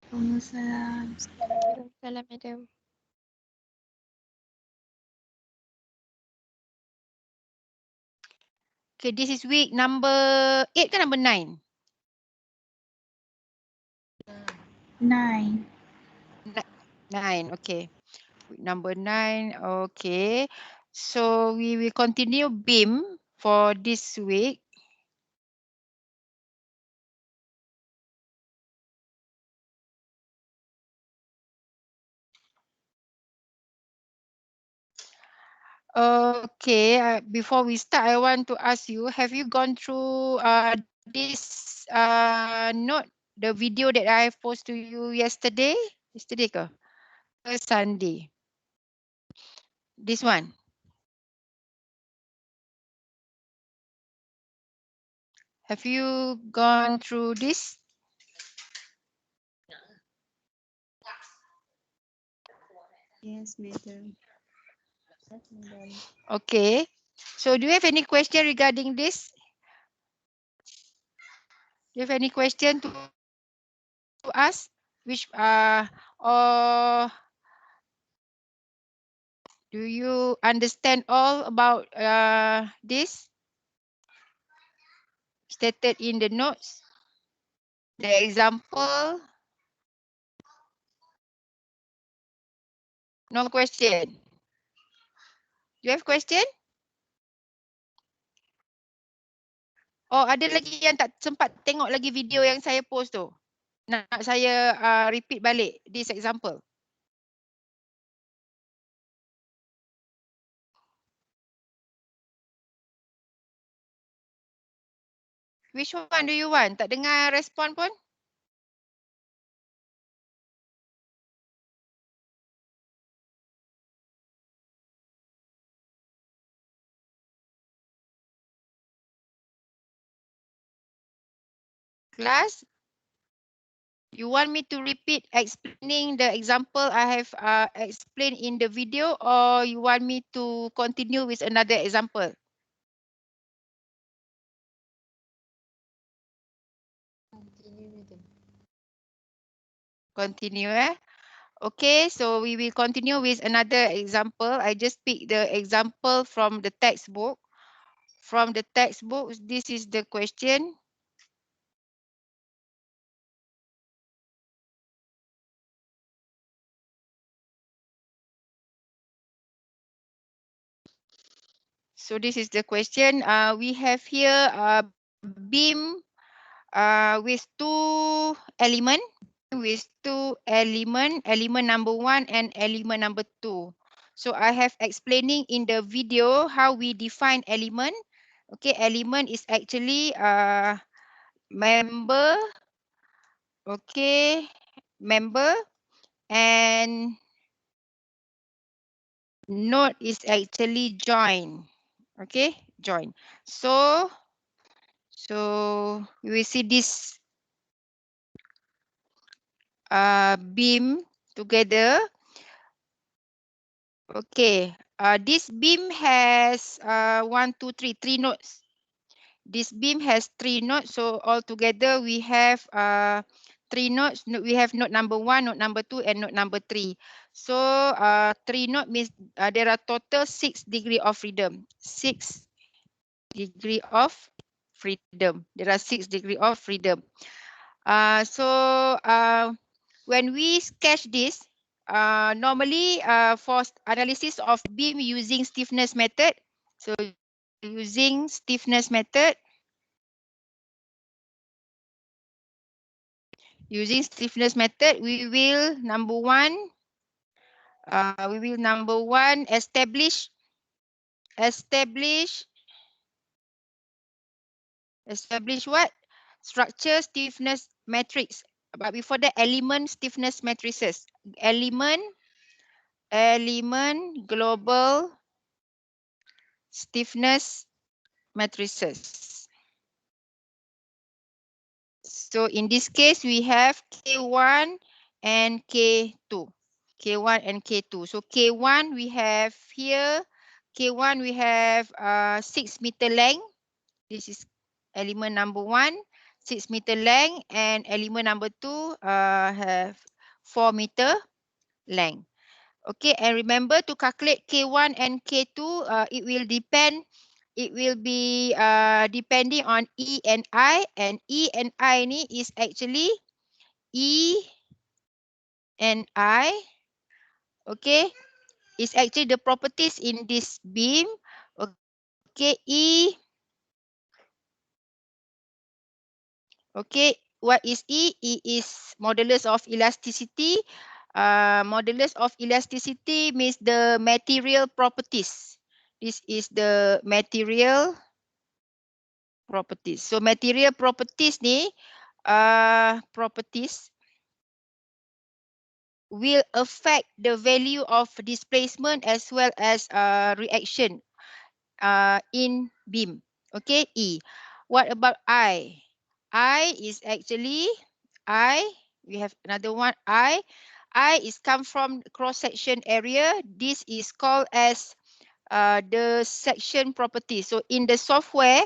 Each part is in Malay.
Waalaikumsalam. Salam, madam. Okay, this is week number 8 ke number 9? 9. 9, okay. Week number 9, okay. So we will continue BIM for this week. Okay, before we start, I want to ask you, have you gone through this note, the video that I have posted to you yesterday? Yesterday ke? Sunday. This one. Have you gone through this? Yes, madam. Okay. So do you have any question regarding this? Do you have any question to ask? Which or do you understand all about this stated in the notes? The example. No question. You have question? Oh, ada lagi yang tak sempat tengok lagi video yang saya post tu. Nak saya repeat balik this example. Which one do you want? Tak dengar respon pun? Class? You want me to repeat explaining the example I have explained in the video, or you want me to continue with another example? Continue, eh? Okay, so we will continue with another example. I just pick the example from the textbook. From the textbook, this is the question. So this is the question. We have here a beam with two element. With two element number 1 and element number 2. So I have explaining in the video how we define element. Okay, element is actually member. Okay, member, and node is actually join. Okay, join. So we will see this beam together. Okay, this beam has 1, 2, 3, 3 nodes. This beam has 3 nodes, so altogether we have 3 nodes. We have node number 1, node number 2, and node number 3. So 3 node means there are total 6 degree of freedom. 6 degree of freedom. There are 6 degree of freedom. When we sketch this, normally for analysis of beam using stiffness method, so using stiffness method, we will number one establish what? Structure stiffness matrix. But before that, element stiffness matrices. Element global stiffness matrices. So in this case, we have K1 and K2. K1 and K2. So K1 we have here. K1 we have 6 meter length. This is element number 1. 6 meter length, and element number 2 have 4 meter length. Okay, and remember to calculate K1 and K2, it will be depending on E and I, and E and I ni is actually E and I, okay, is actually the properties in this beam. Okay, okay, what is E? E is modulus of elasticity. Modulus of elasticity means the material properties. This is the material properties. So material properties ni, properties will affect the value of displacement as well as reaction in beam. Okay, E. What about I? I is actually we have another one, I is come from cross section area. This is called as the section property. So in the software,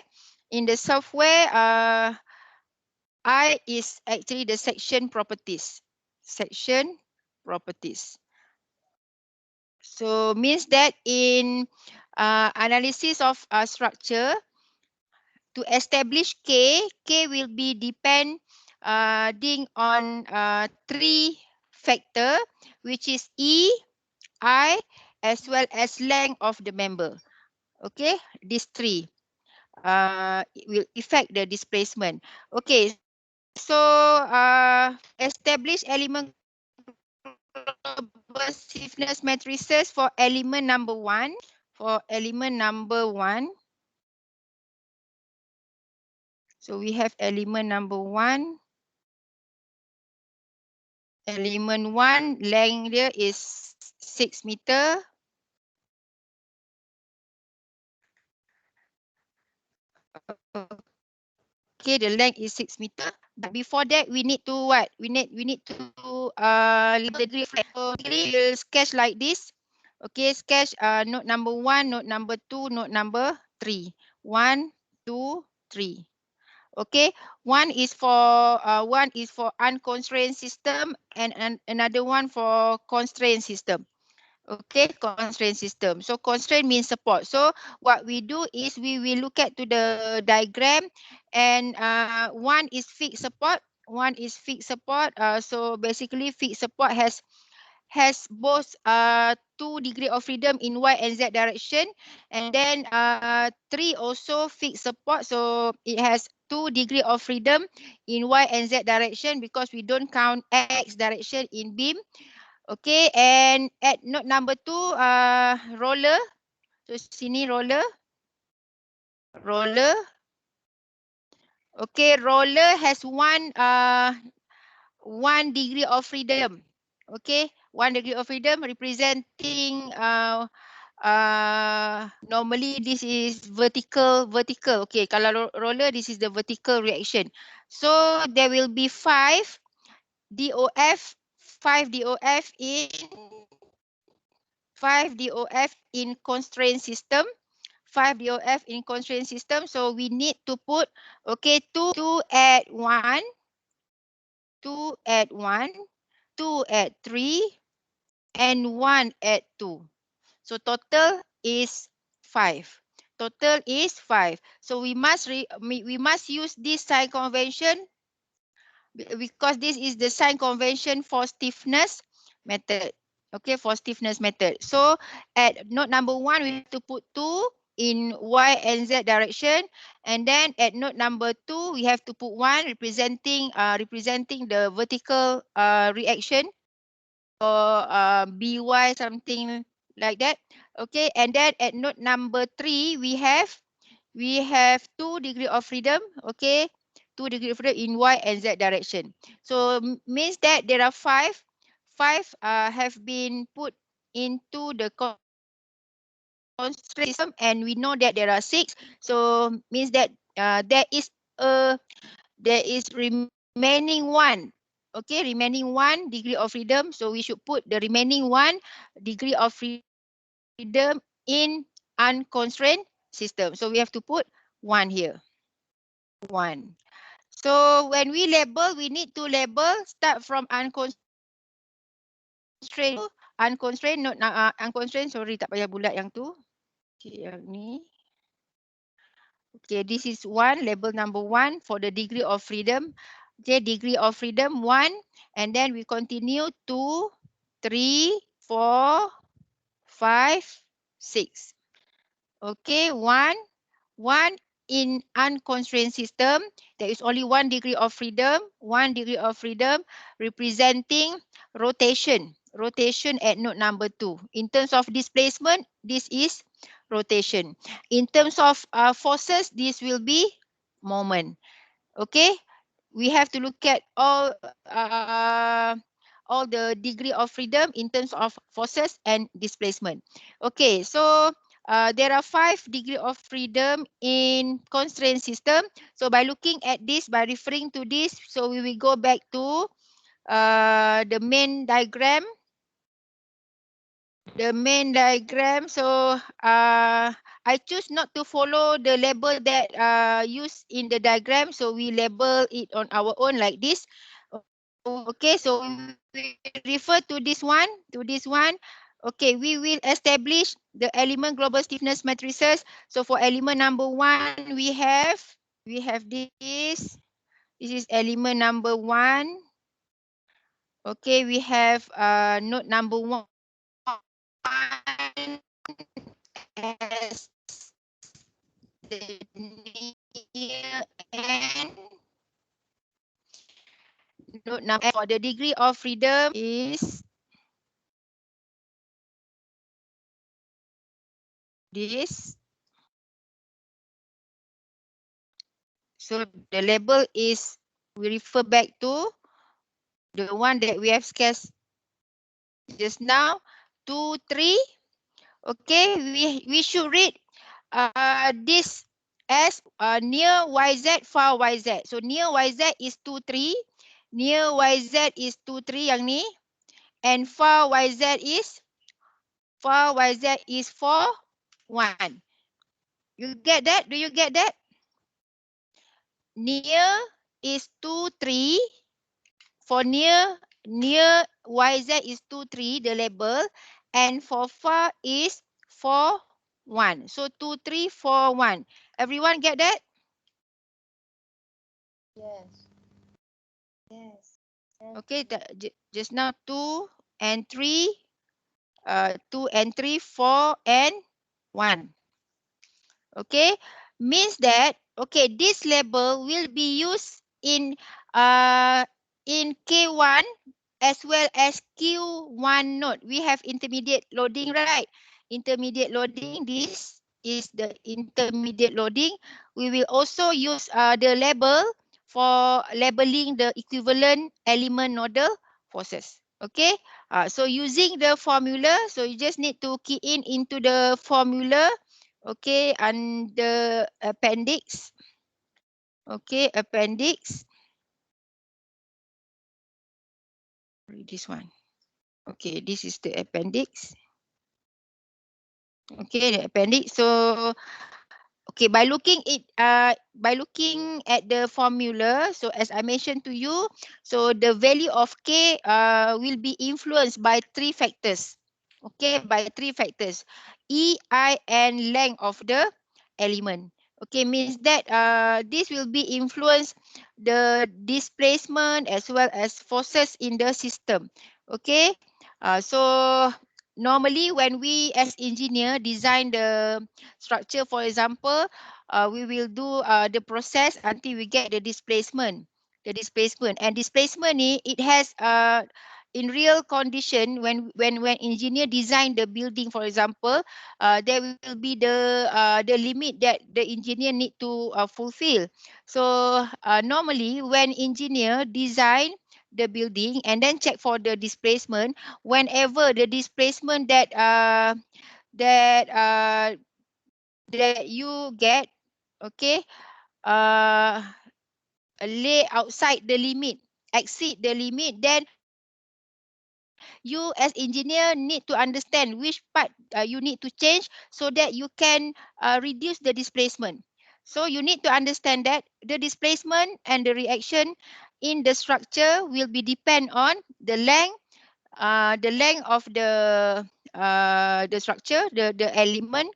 I is actually the section properties. Section properties. So means that in analysis of structure, to establish K will be depending on 3 factor, which is E, I, as well as length of the member. Okay, these 3 it will affect the displacement. Okay, so establish element global stiffness matrices for element number 1. For element number 1, so we have element number 1. Element 1, length dia is 6 meter. Okay, the length is 6 meter. But before that, we need to what? We need to the degree. So we'll sketch like this. Okay, sketch note number 1, note number 2, note number 3. 1, 2, 3. Okay, one is for unconstrained system, and another one for constrained system. Okay, constraint system. So constraint means support. So what we do is we will look at to the diagram, and one is fixed support. One is fixed support. So basically fixed support has both 2 degree of freedom in Y and Z direction, and then 3 also fixed support. So it has 2 degree of freedom in Y and Z direction because we don't count X direction in beam. Okay, and at note number 2, roller. So sini roller. Okay, roller has 1 degree of freedom. Okay, 1 degree of freedom representing normally this is vertical. Okay, kalau roller, this is the vertical reaction. So there will be 5 DOF in 5 DOF in constraint system. 5 DOF in constraint system. So we need to put, okay, 2 at 1, 2 at 1, 2 at 3, and 1 at 2. So total is 5. Total is 5. So we must use this sign convention because this is the sign convention for stiffness method. Okay, for stiffness method. So at note number 1, we have to put 2 in Y and Z direction, and then at note number 2, we have to put 1 representing the vertical reaction, or BY, something like that. Okay, and then at note number 3, we have 2 degree of freedom. Okay, 2 degree of freedom in Y and Z direction. So means that there are 5 have been put into the constraint system, and we know that there are 6. So means that there is remaining 1. Okay, remaining 1 degree of freedom. So we should put the remaining 1 degree of freedom in unconstrained system. So we have to put 1 here. 1. So when we label, we need to label start from unconstrained to unconstrained. Not unconstrained. Sorry, tak payah bulat yang tu. Okay, yang ni. Okay, this is one, label number one for the degree of freedom. Okay, degree of freedom 1, and then we continue 2, 3, 4, 5, 6. Okay, 1 in unconstrained system, there is only 1 degree of freedom, 1 degree of freedom representing rotation at node number 2. In terms of displacement, this is rotation. In terms of forces, this will be moment. Okay, we have to look at all the degree of freedom in terms of forces and displacement. Okay, so there are 5 degree of freedom in constraint system. So by looking at this, by referring to this, so we will go back to the main diagram. So I choose not to follow the label that used in the diagram, so we label it on our own like this. Okay, so we refer to this one. Okay, we will establish the element global stiffness matrices. So for element number 1, we have this. This is element number 1. Okay, we have node number 1 as the near end. Node number for the degree of freedom is this. So the label is, we refer back to the one that we have sketched just now, 2, 3. Okay, we should read this as near YZ, far YZ. So near YZ is 2, 3. Near YZ is 2, 3 yang ni. And far YZ is 4, 1. You get that? Do you get that? Near is 2, 3. For near YZ is 2, 3, the label. And for far is 4, 1. So 2, 3, 4, 1. Everyone get that? Yes. Yes. Okay, just now 2 and 3, 2 and 3, 4 and 1. Okay, means that, okay, this label will be used in K1 as well as Q1 node. We have intermediate loading, right? Intermediate loading, this is the intermediate loading. We will also use the label for labeling the equivalent element nodal forces. Okay, so using the formula, so you just need to key in into the formula. Okay, under appendix. Okay, appendix. This one. Okay, this is the appendix. Okay, the appendix. So, okay, by looking at the formula, so as I mentioned to you, so the value of K will be influenced by 3 factors. Okay, by 3 factors. E, I, and length of the element. Okay, means that this will be influenced the displacement as well as forces in the system. Okay, so normally when we as engineer design the structure, for example, we will do the process until we get the displacement. And displacement ni, it has in real condition, when engineer design the building, for example, there will be the limit that the engineer need to fulfill. So normally when engineer design the building and then check for the displacement, whenever the displacement that you get, okay, lay outside the limit, exceed the limit, then you as engineer need to understand which part you need to change so that you can reduce the displacement. So you need to understand that the displacement and the reaction in the structure will be depend on the length of the structure, the element,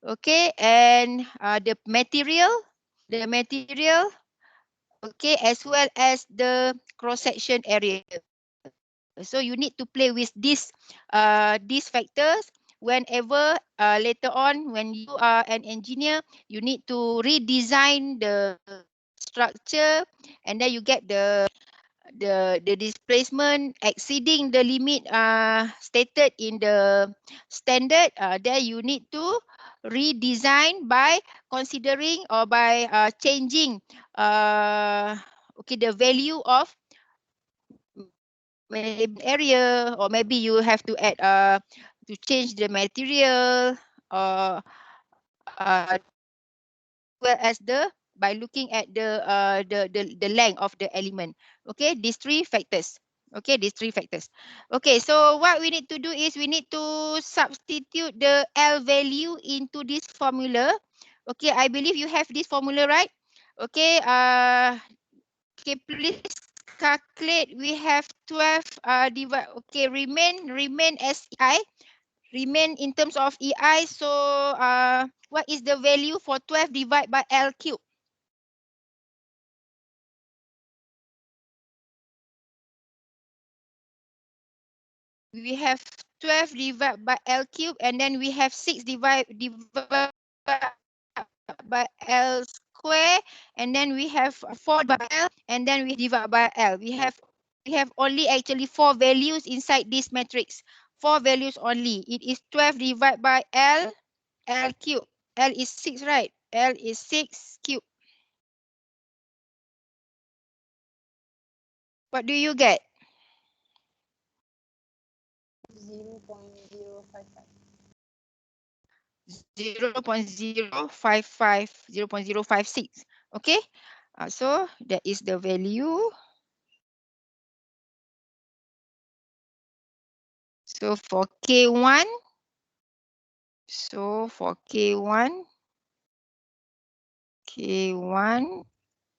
okay, and the material, okay, as well as the cross section area. So you need to play with these factors whenever later on when you are an engineer, you need to redesign the structure, and then you get the displacement exceeding the limit stated in the standard. Then you need to redesign by considering or by changing okay, the value of area, or maybe you have to add to change the material, or well as by looking at the length of the element. Okay, these three factors. Okay, these three factors. Okay, so what we need to do is we need to substitute the L value into this formula. Okay, I believe you have this formula, right? Okay, okay, please calculate. We have 12 divide. Okay, remain as EI. Remain in terms of EI. So what is the value for 12 divided by L cube? We have 12 divided by L cube, and then we have 6 divided by L square, and then we have 4 by L, and then we divide by L. We have only actually 4 values inside this matrix. 4 values only. It is 12 divided by L cube. L is 6, right? L is 6 cube. What do you get? 0.055. 0.055, 0.056. Okay, so that is the value. So for K1,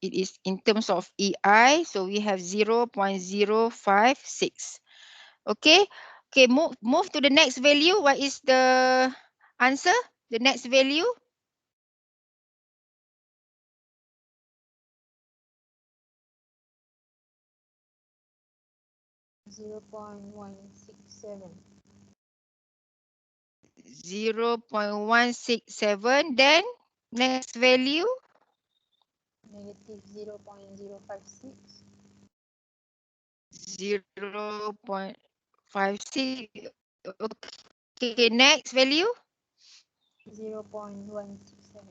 it is in terms of EI, so we have 0.056. Okay, move to the next value. What is the answer? The next value? 0.167. 0.167. Then next value? Negative 0.056. 0.56. Okay, next value? 0.167.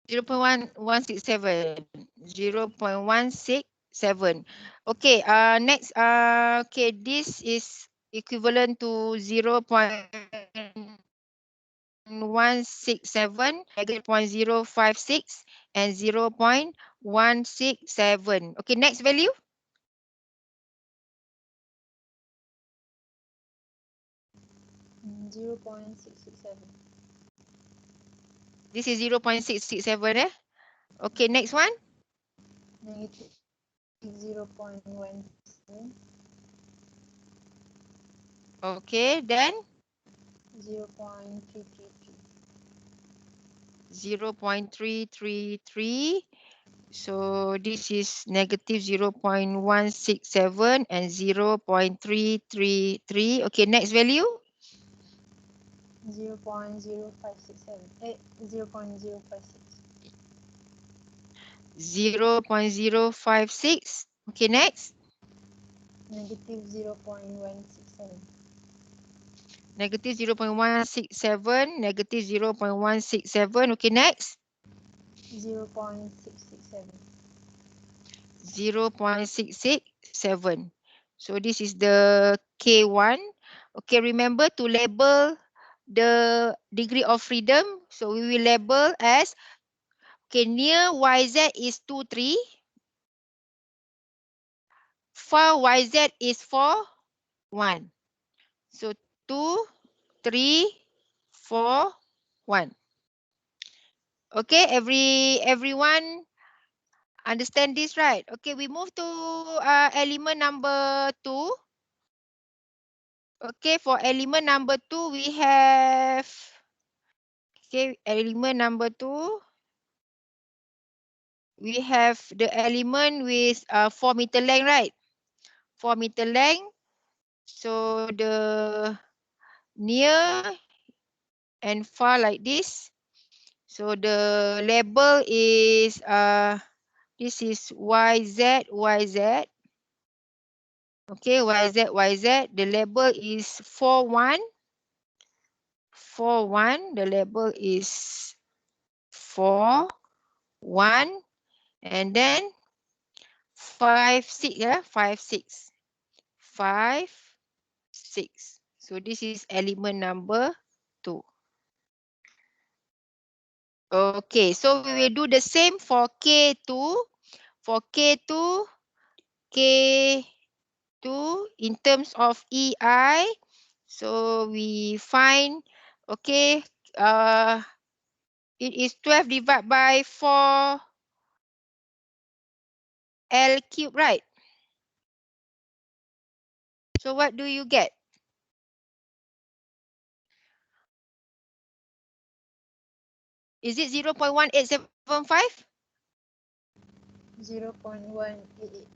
0.167. 0.167. Okay, next, okay, this is equivalent to 0.167, negative 0.056, and 0.167. Okay, next value? 0.667. This is 0.667, eh? Okay, next one? Negative 0.17. Okay, then 0.333. 0.333. So this is negative 0.167 and 0.333. Okay, next value? 0.0567. 0.056. 0.056. Okay, next? Negative 0.167. Negative 0.167, negative 0.167. Okay, next? 0.667. 0.667. So this is the K1. Okay, remember to label the degree of freedom. So we will label as, okay, near YZ is 2, 3. Far YZ is 4, 1. So 2, 3, 4, 1. Okay, everyone understand this, right? Okay, we move to element number 2. Okay, for element number 2, we have, okay, element number 2, we have the element with 4 meter length, right? 4 meter length. So the near and far like this. So the label is this is YZ, YZ. Okay, YZ, YZ. The label is 41. 41. The label is 41. And then 56, yeah, 56. 56. So this is element number 2. Okay, so we will do the same for K2. For K2, K2 in terms of EI. So we find, okay, it is 12 divided by 4 L cube, right? So what do you get? Is it 0.1875? 0.188.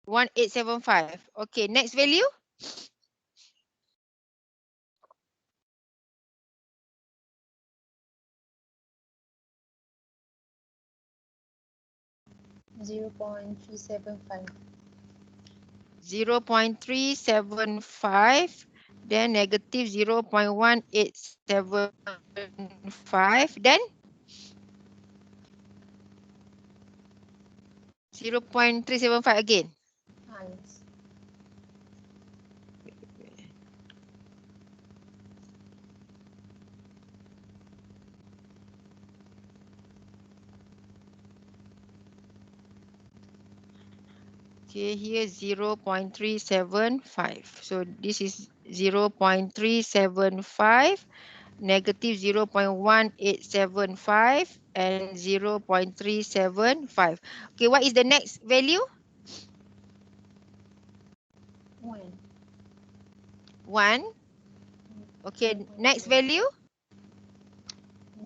1875. Okay, next value. 0.375. 0.375. Then negative 0.1875. Then 0.375 again. Yes. Okay, here 0.375. So this is 0.375, negative 0.1875, and 0.375. Okay, what is the next value? 1. 1. Okay, next value?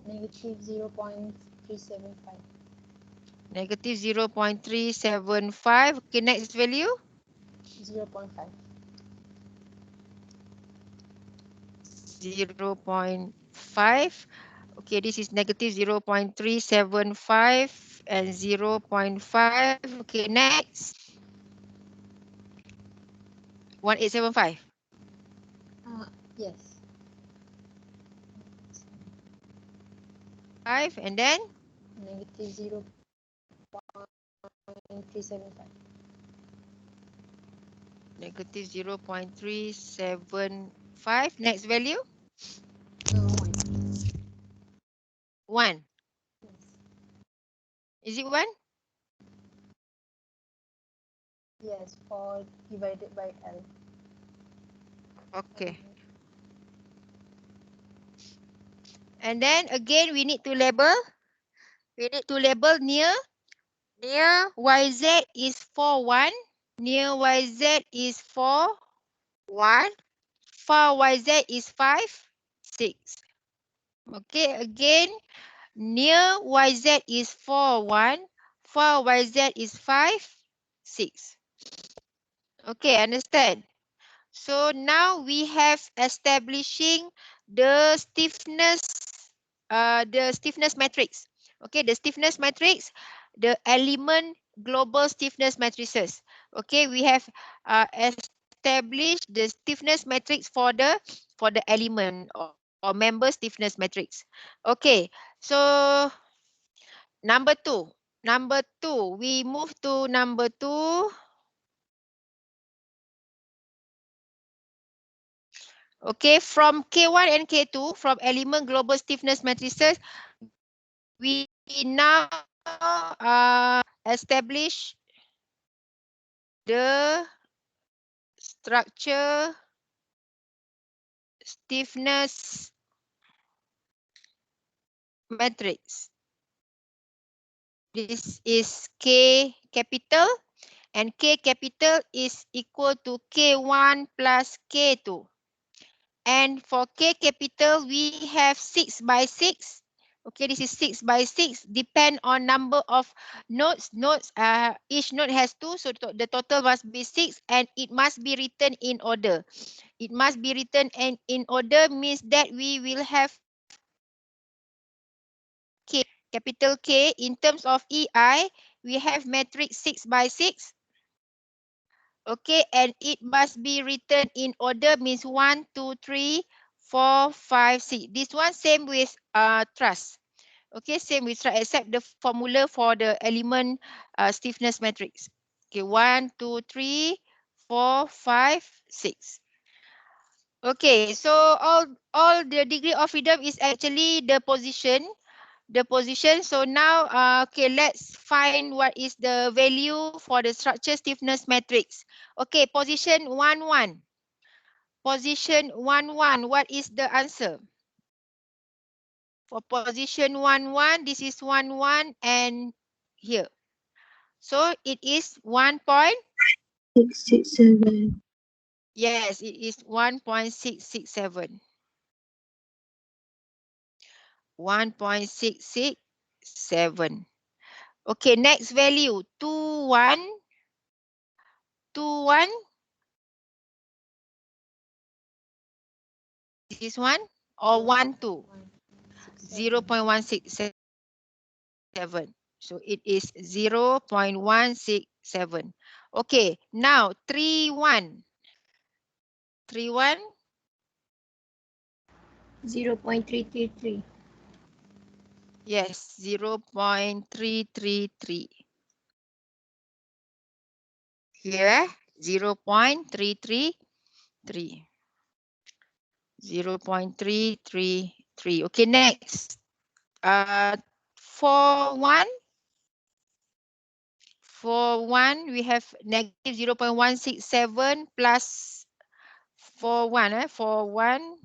Negative 0.375. Negative 0.375. Okay, next value? 0.5. 0.5. Okay, this is negative 0.375 and 0.5. Okay, next. 1875. Yes. 5 and then Negative 0.375. negative 0.375. Next value? 1. 1. Yes. Is it 1? Yes, 4 divided by L. Okay. And then again, we need to label. We need to label near. Near YZ is 41. Near YZ is 4, 1. Far YZ is 5, 6. Okay, again, near YZ is 4, 1. Far YZ is 5, 6. Okay, understand? So now we have establishing the stiffness matrix. Okay, the stiffness matrix, the element global stiffness matrices. Okay, we have established the stiffness matrix for the element or member stiffness matrix. Okay, so number 2. Number 2, we move to number 2. Okay, from K1 and K2, from element global stiffness matrices, we now establish the structure stiffness matrix. This is K capital, and K capital is equal to K1 plus K2. And for K capital, we have 6 by 6. Okay, this is 6 by 6. Depend on number of nodes. Each node has 2, so the total must be 6, and it must be written in order. It must be written in order means that we will have K, capital K. In terms of EI, we have matrix 6 by 6. Okay, and it must be written in order means 1, 2, 3, 4, 5, 6. This one same with trust. Okay, same with trust except the formula for the element stiffness matrix. Okay, 1, 2, 3, 4, 5, 6. Okay, so all the degree of freedom is actually the position. So now okay, let's find what is the value for the structure stiffness matrix. Okay, position 1 1. Position 1 1, what is the answer? For position 1 1, this is 1 1 and here. So it is 667. Yes, it is 1.667. 1.667. Okay, next value 2 1. 2 1. This one or 1 2. 0.167. So it is 0.167. Okay, now 3 1. 3 1. 0.333. Yes, 0.333. Here, 0.333. 0.333. Okay, next. 4 1. 4 1, we have negative 0.167 plus 4 1. 4 1.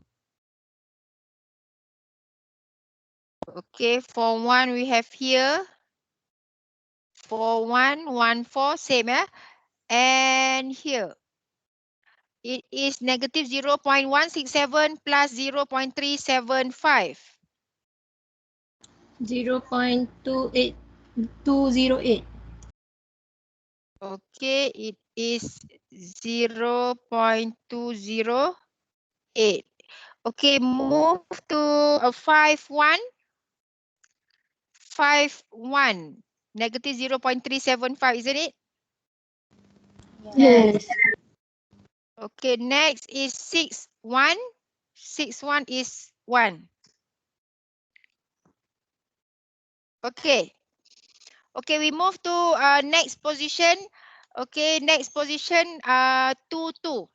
Okay, for 1 we have here 4 1 1 4, same, and here it is negative 0.167 plus 0.375. 0.28208. Okay, it is 0.208. Okay, move to a 5 1. 5 1. Negative 0.375, isn't it? Yes. Okay, next is 6 1. 6 1 is 1. Okay. Okay, we move to next position. Okay, next position 2 2.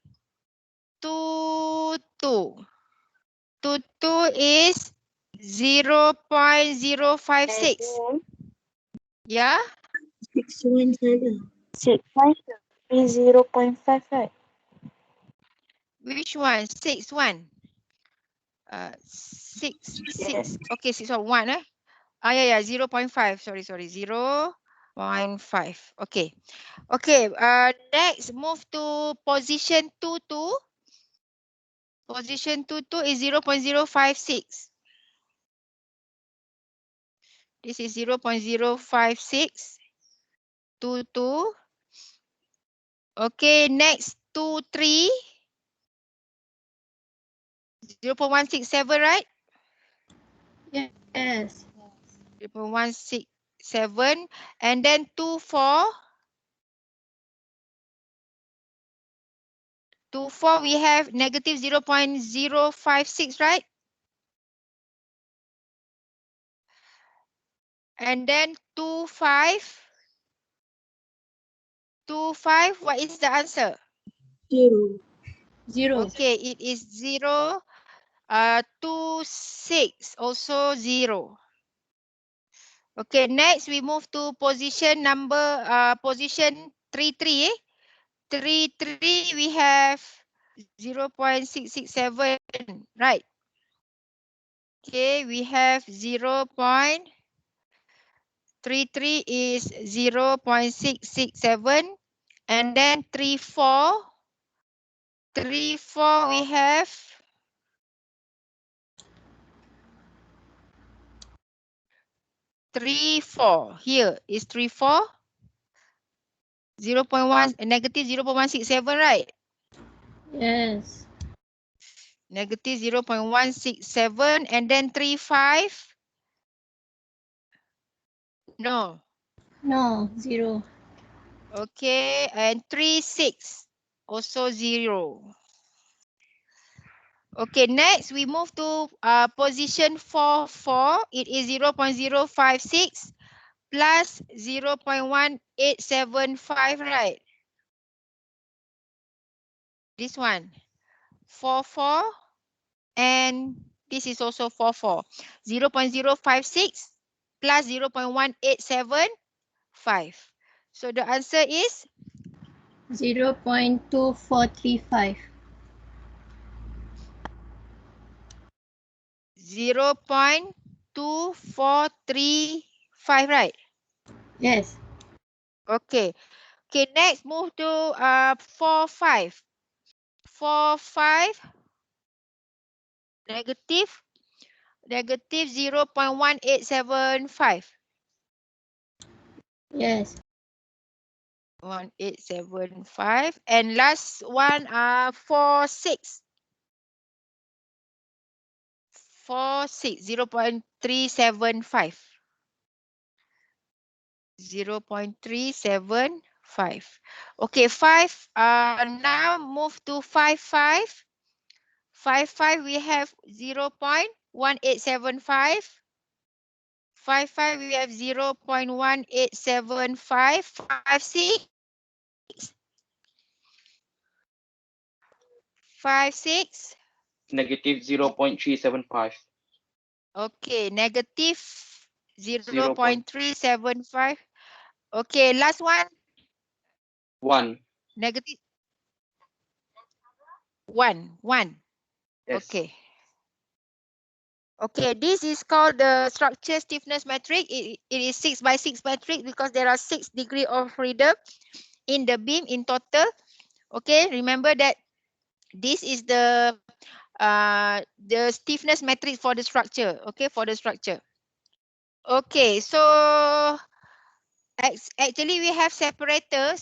2 2. 2 2 is 0.056. Yeah? 617. 0.55. Which one? 6 1. 6 6. Okay, 6 1, yeah, 0.5. Sorry. 0.5. Okay. Okay, next move to position 2 2. Position 2 2 is 0.056. This is 0.056. 2 2. Okay, next 2 3. 0.167, right? Yes. 0.167. And then 2 4. 2 4, we have negative 0.056, right? And then 2 5. 2 5, what is the answer? 0. 0. Okay, it is 0. 2 6, also 0. Okay, next we move to position number position 3 3. 3 3, we have 0.667, right? Okay, we have 0.33 is 0.667, and then 34 we have 34. Here is 34, 0.1 negative 0.167, right? Yes. Negative 0.167, and then 35. No. No, 0. Okay, and 36 also 0. Okay, next we move to position 4. It is 0.056 plus 0.1875, right? This one, 4, and this is also 4. 0.056 plus 0.1875. So the answer is 0.2435. 0.2435, right? Yes. Okay. Okay, next move to 4, 5. 4, 5, negative 0.1875. Yes. 1875. And last one 4, 6. 4, 6, 0.375. 0.375. Okay, 5. Now move to 5, 5. 5, 5, we have 0.1875. 5, 5, we have 0.1875. 5, 6. 5, 6. Negative 0.375. Okay, negative 0.1. 0.375. Okay, last one, negative 1. Yes. Okay. Okay, this is called the structure stiffness matrix. It is 6 by 6 matrix because there are 6 degrees of freedom in the beam in total. Okay, remember that this is the stiffness matrix for the structure. Okay, for the structure. Okay, so actually we have separator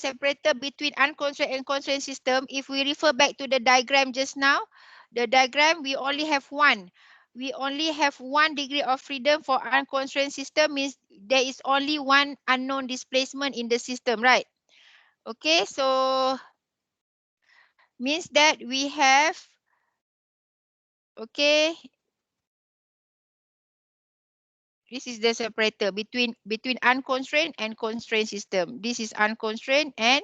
between unconstrained and constrained system. If we refer back to the diagram just now, the diagram we only have one. We only have 1 degree of freedom for unconstrained system, means there is only one unknown displacement in the system, right? Okay, so means that we have, okay, this is the separator between unconstrained and constrained system. This is unconstrained and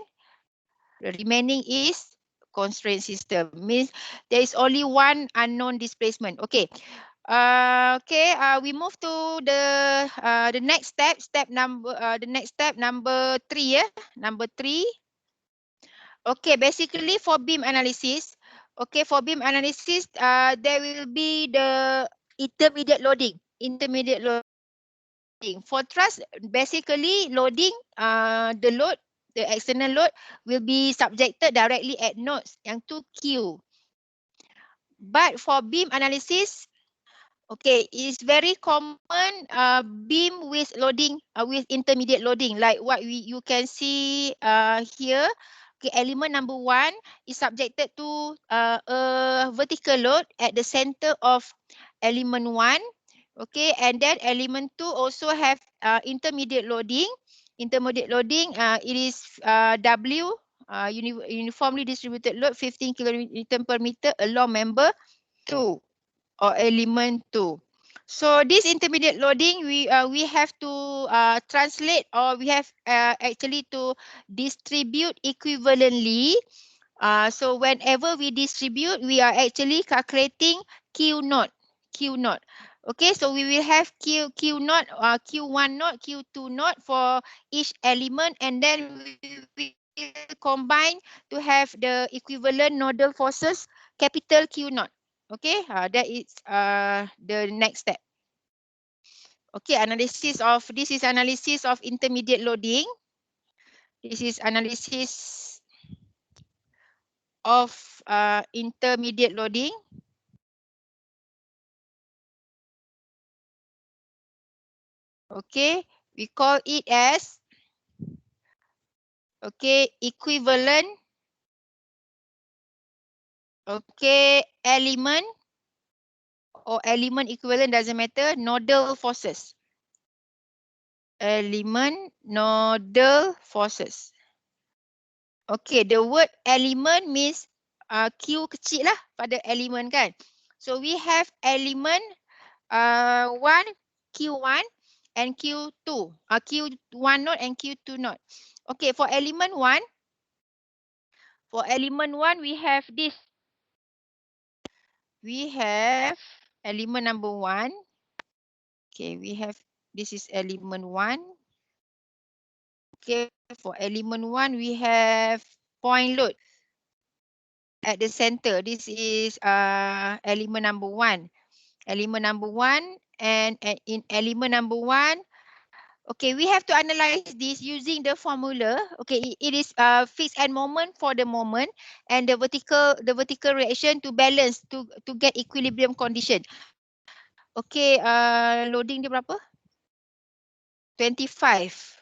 the remaining is constrained system. Means there is only one unknown displacement. Okay. We move to the next step. The next step number 3. Yeah, number 3. Okay, basically for beam analysis. Okay, for beam analysis, there will be the intermediate loading. For thrust, basically loading, the external load will be subjected directly at nodes yang tu Q. But for beam analysis, okay, it's very common beam with loading, with intermediate loading, like what you can see here. Okay, element number 1 is subjected to a vertical load at the center of element 1. Okay, and then element 2 also have intermediate loading. It is W, uniformly distributed load, 15 kN per meter along member 2 or element 2. So this intermediate loading, we have to translate, or we have actually to distribute equivalently. So whenever we distribute, we are actually calculating Q naught. Okay, so we will have Q naught, Q1 naught, Q2 naught for each element, and then we will combine to have the equivalent nodal forces, capital Q naught. Okay, that is the next step. Okay, this is analysis of intermediate loading. This is analysis of intermediate loading. Okay, we call it as equivalent element or element equivalent, doesn't matter, nodal forces. Element nodal forces. Okay, the word element means Q kecil lah pada element kan. So we have element 1 Q1 and Q2. Q1 node and Q2 node. Okay, for element 1, we have this. We have element number 1. Okay, this is element 1. Okay, for element 1, we have point load at the center. This is element number 1. Element number 1, and in element number 1, okay, we have to analyze this using the formula. Okay, it is fixed end moment for the moment, and the vertical reaction to balance to get equilibrium condition. Okay, loading dia berapa? 25.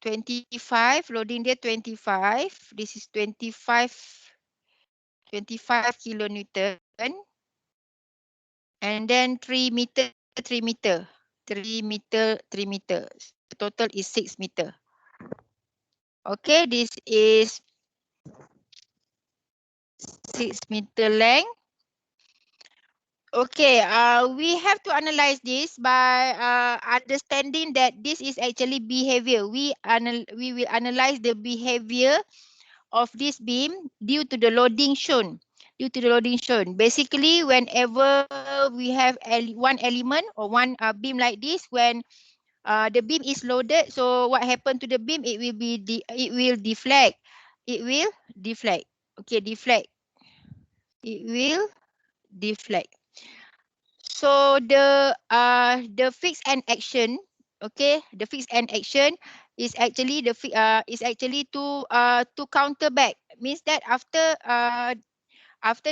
25, loading dia 25. This is 25 kilonewton. And then 3 meter. The total is 6 meter. Okay, this is 6 meter length. Okay, we have to analyze this by understanding that this is actually behavior. We will analyze the behavior of this beam due to the loading shown. Basically, whenever we have one element or one beam like this, when the beam is loaded, so what happened to the beam? It will deflect. It will deflect. Okay, deflect. It will deflect. So the fixed end action, okay, the fixed end action is actually to counter back. Means that after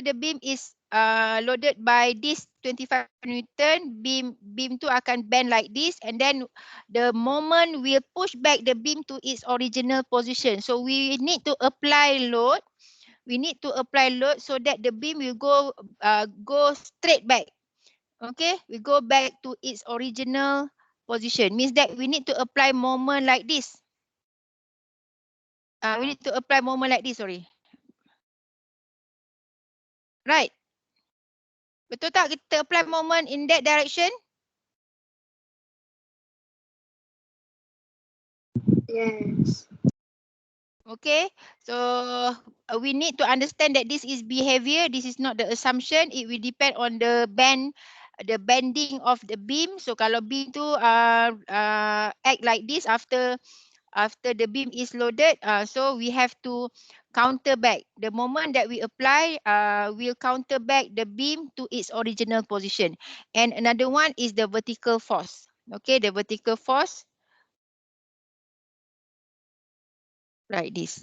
the beam is loaded by this 25 Newton, beam tu akan bend like this, and then the moment will push back the beam to its original position. So we need to apply load. So that the beam will go straight back. Okay, we go back to its original position. Means that we need to apply moment like this. Sorry. Right. Betul tak kita apply moment in that direction? Yes. Okay, so we need to understand that this is behavior. This is not the assumption. It will depend on the bending of the beam. So kalau beam tu act like this after the beam is loaded, so we have to counter back. The moment that we apply, we'll counter back the beam to its original position. And another one is the vertical force. Okay, the vertical force like this.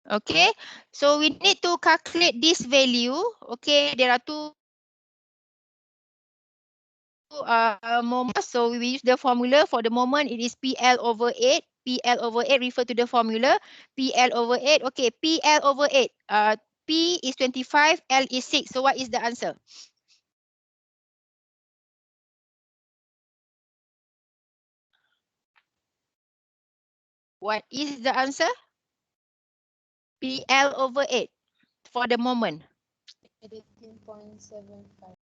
Okay, so we need to calculate this value. Okay, there are two moments. So we use the formula for the moment. It is PL over 8. PL over 8 refer to the formula. PL over 8. Okay, PL over 8. P is 25, L is 6. So what is the answer? What is the answer? PL over 8 for the moment. 18.75.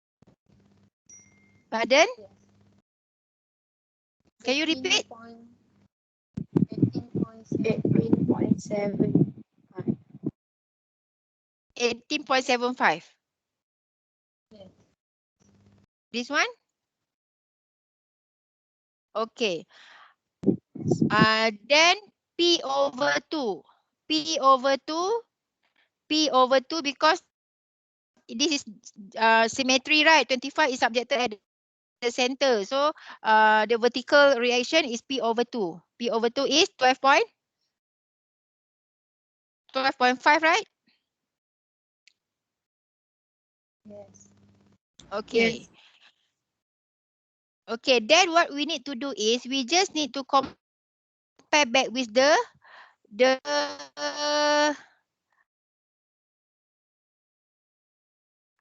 Pardon? Yes. Can you repeat? 18.7. 18.75. Yes. This one? Okay. Then P over 2. P over 2 because this is symmetry, right? 25 is subjected at the center. So the vertical reaction is P over 2. P over 2 is 12.5, right? Yes. Okay. Yes. Okay, then what we need to do is we just need to compare back with the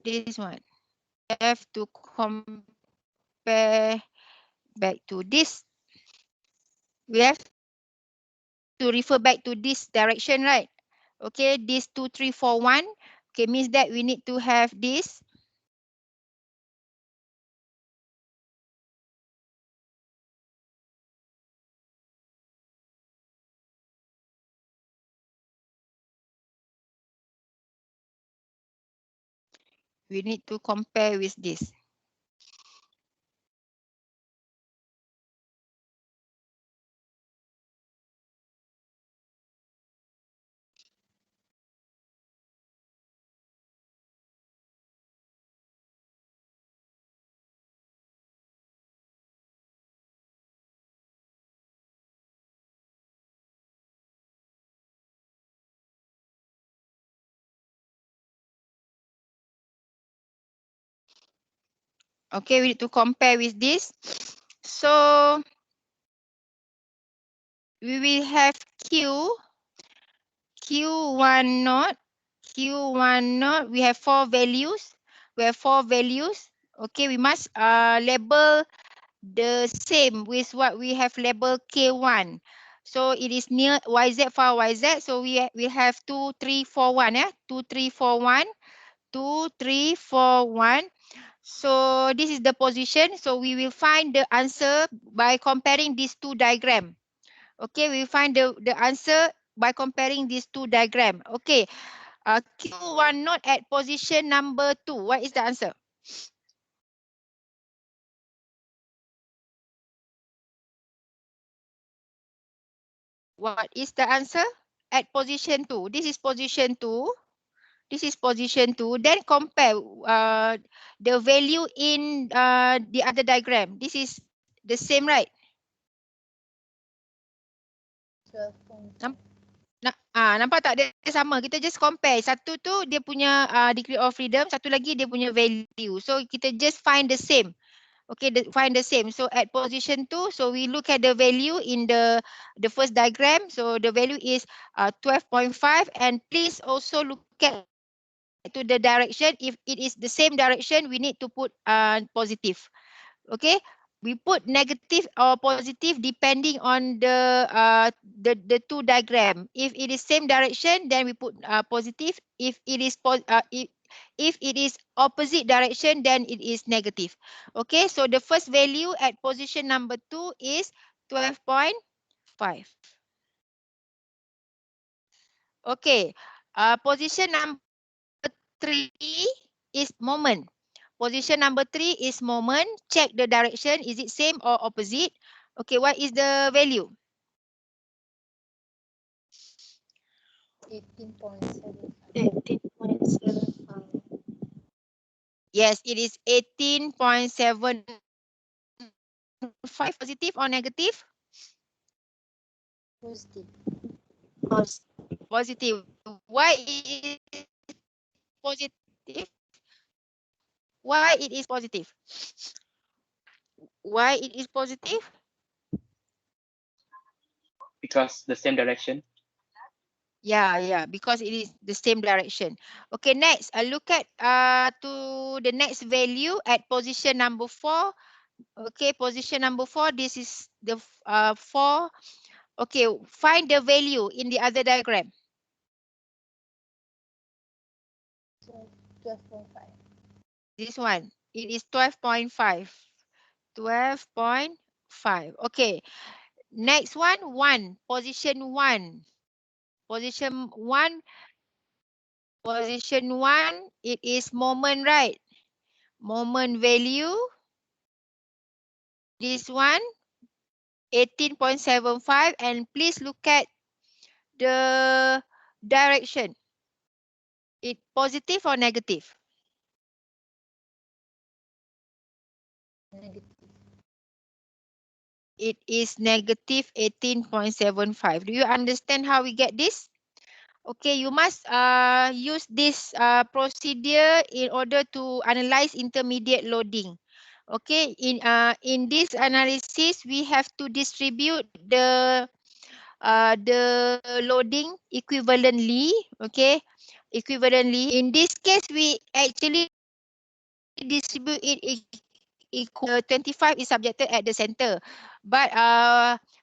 this one. We have to compare back to this. We have to refer back to this direction, right? Okay, this 2, 3, 4, 1. Okay, means that we need to have this. We need to compare with this. Okay, we need to compare with this. So we will have Q1 naught, Q1 naught. We have 4 values. Okay, we must label the same with what we have labeled K1. So it is near YZ for YZ. So we have 2, 3, 4, 1. 2, 3, 4, 1. 2, 3, 4, 1. So this is the position. So we will find the answer by comparing these two diagrams. Okay, we find the answer by comparing these two diagrams. Okay, Q1 not at position number 2. What is the answer? What is the answer? At position 2. This is position 2. This is position 2. Then compare the value in the other diagram. This is the same, right? 12.5. Nampak tak dia sama? Kita just compare. Satu tu dia punya degree of freedom, satu lagi dia punya value. So kita just find the same. Okay, find the same. So at position 2, so we look at the value in the first diagram. So the value is 12.5, and please also look at to the direction. If it is the same direction, we need to put positive. Okay, we put negative or positive depending on the two diagram. If it is same direction, then we put positive. If it is if it is opposite direction, then it is negative. Okay, so the first value at position number 2 is 12.5. Okay, position number 3 is moment. Position number 3 is moment. Check the direction. Is it same or opposite? Okay, what is the value? 18.75. 18.75. Yes, it is 18.75. Positive or negative? Positive. Positive. Why it is positive? Why it is positive? Why it is positive? Because the same direction. Yeah, because it is the same direction. Okay, next, look at to the next value at position number 4. Okay, position number 4. This is the 4. Okay, find the value in the other diagram. 12.5. This one, it is 12.5. 12.5. Okay, next one, 1. Position 1. Position 1. Position 1, it is moment, right? Moment value. This one, 18.75. And please look at the direction. It positive or negative? Negative. It is negative 18.75. Do you understand how we get this? Okay, you must use this procedure in order to analyze intermediate loading. Okay, in this analysis, we have to distribute the loading equivalently. Okay, equivalently. In this case, we actually distribute it equal. 25 is subjected at the center, but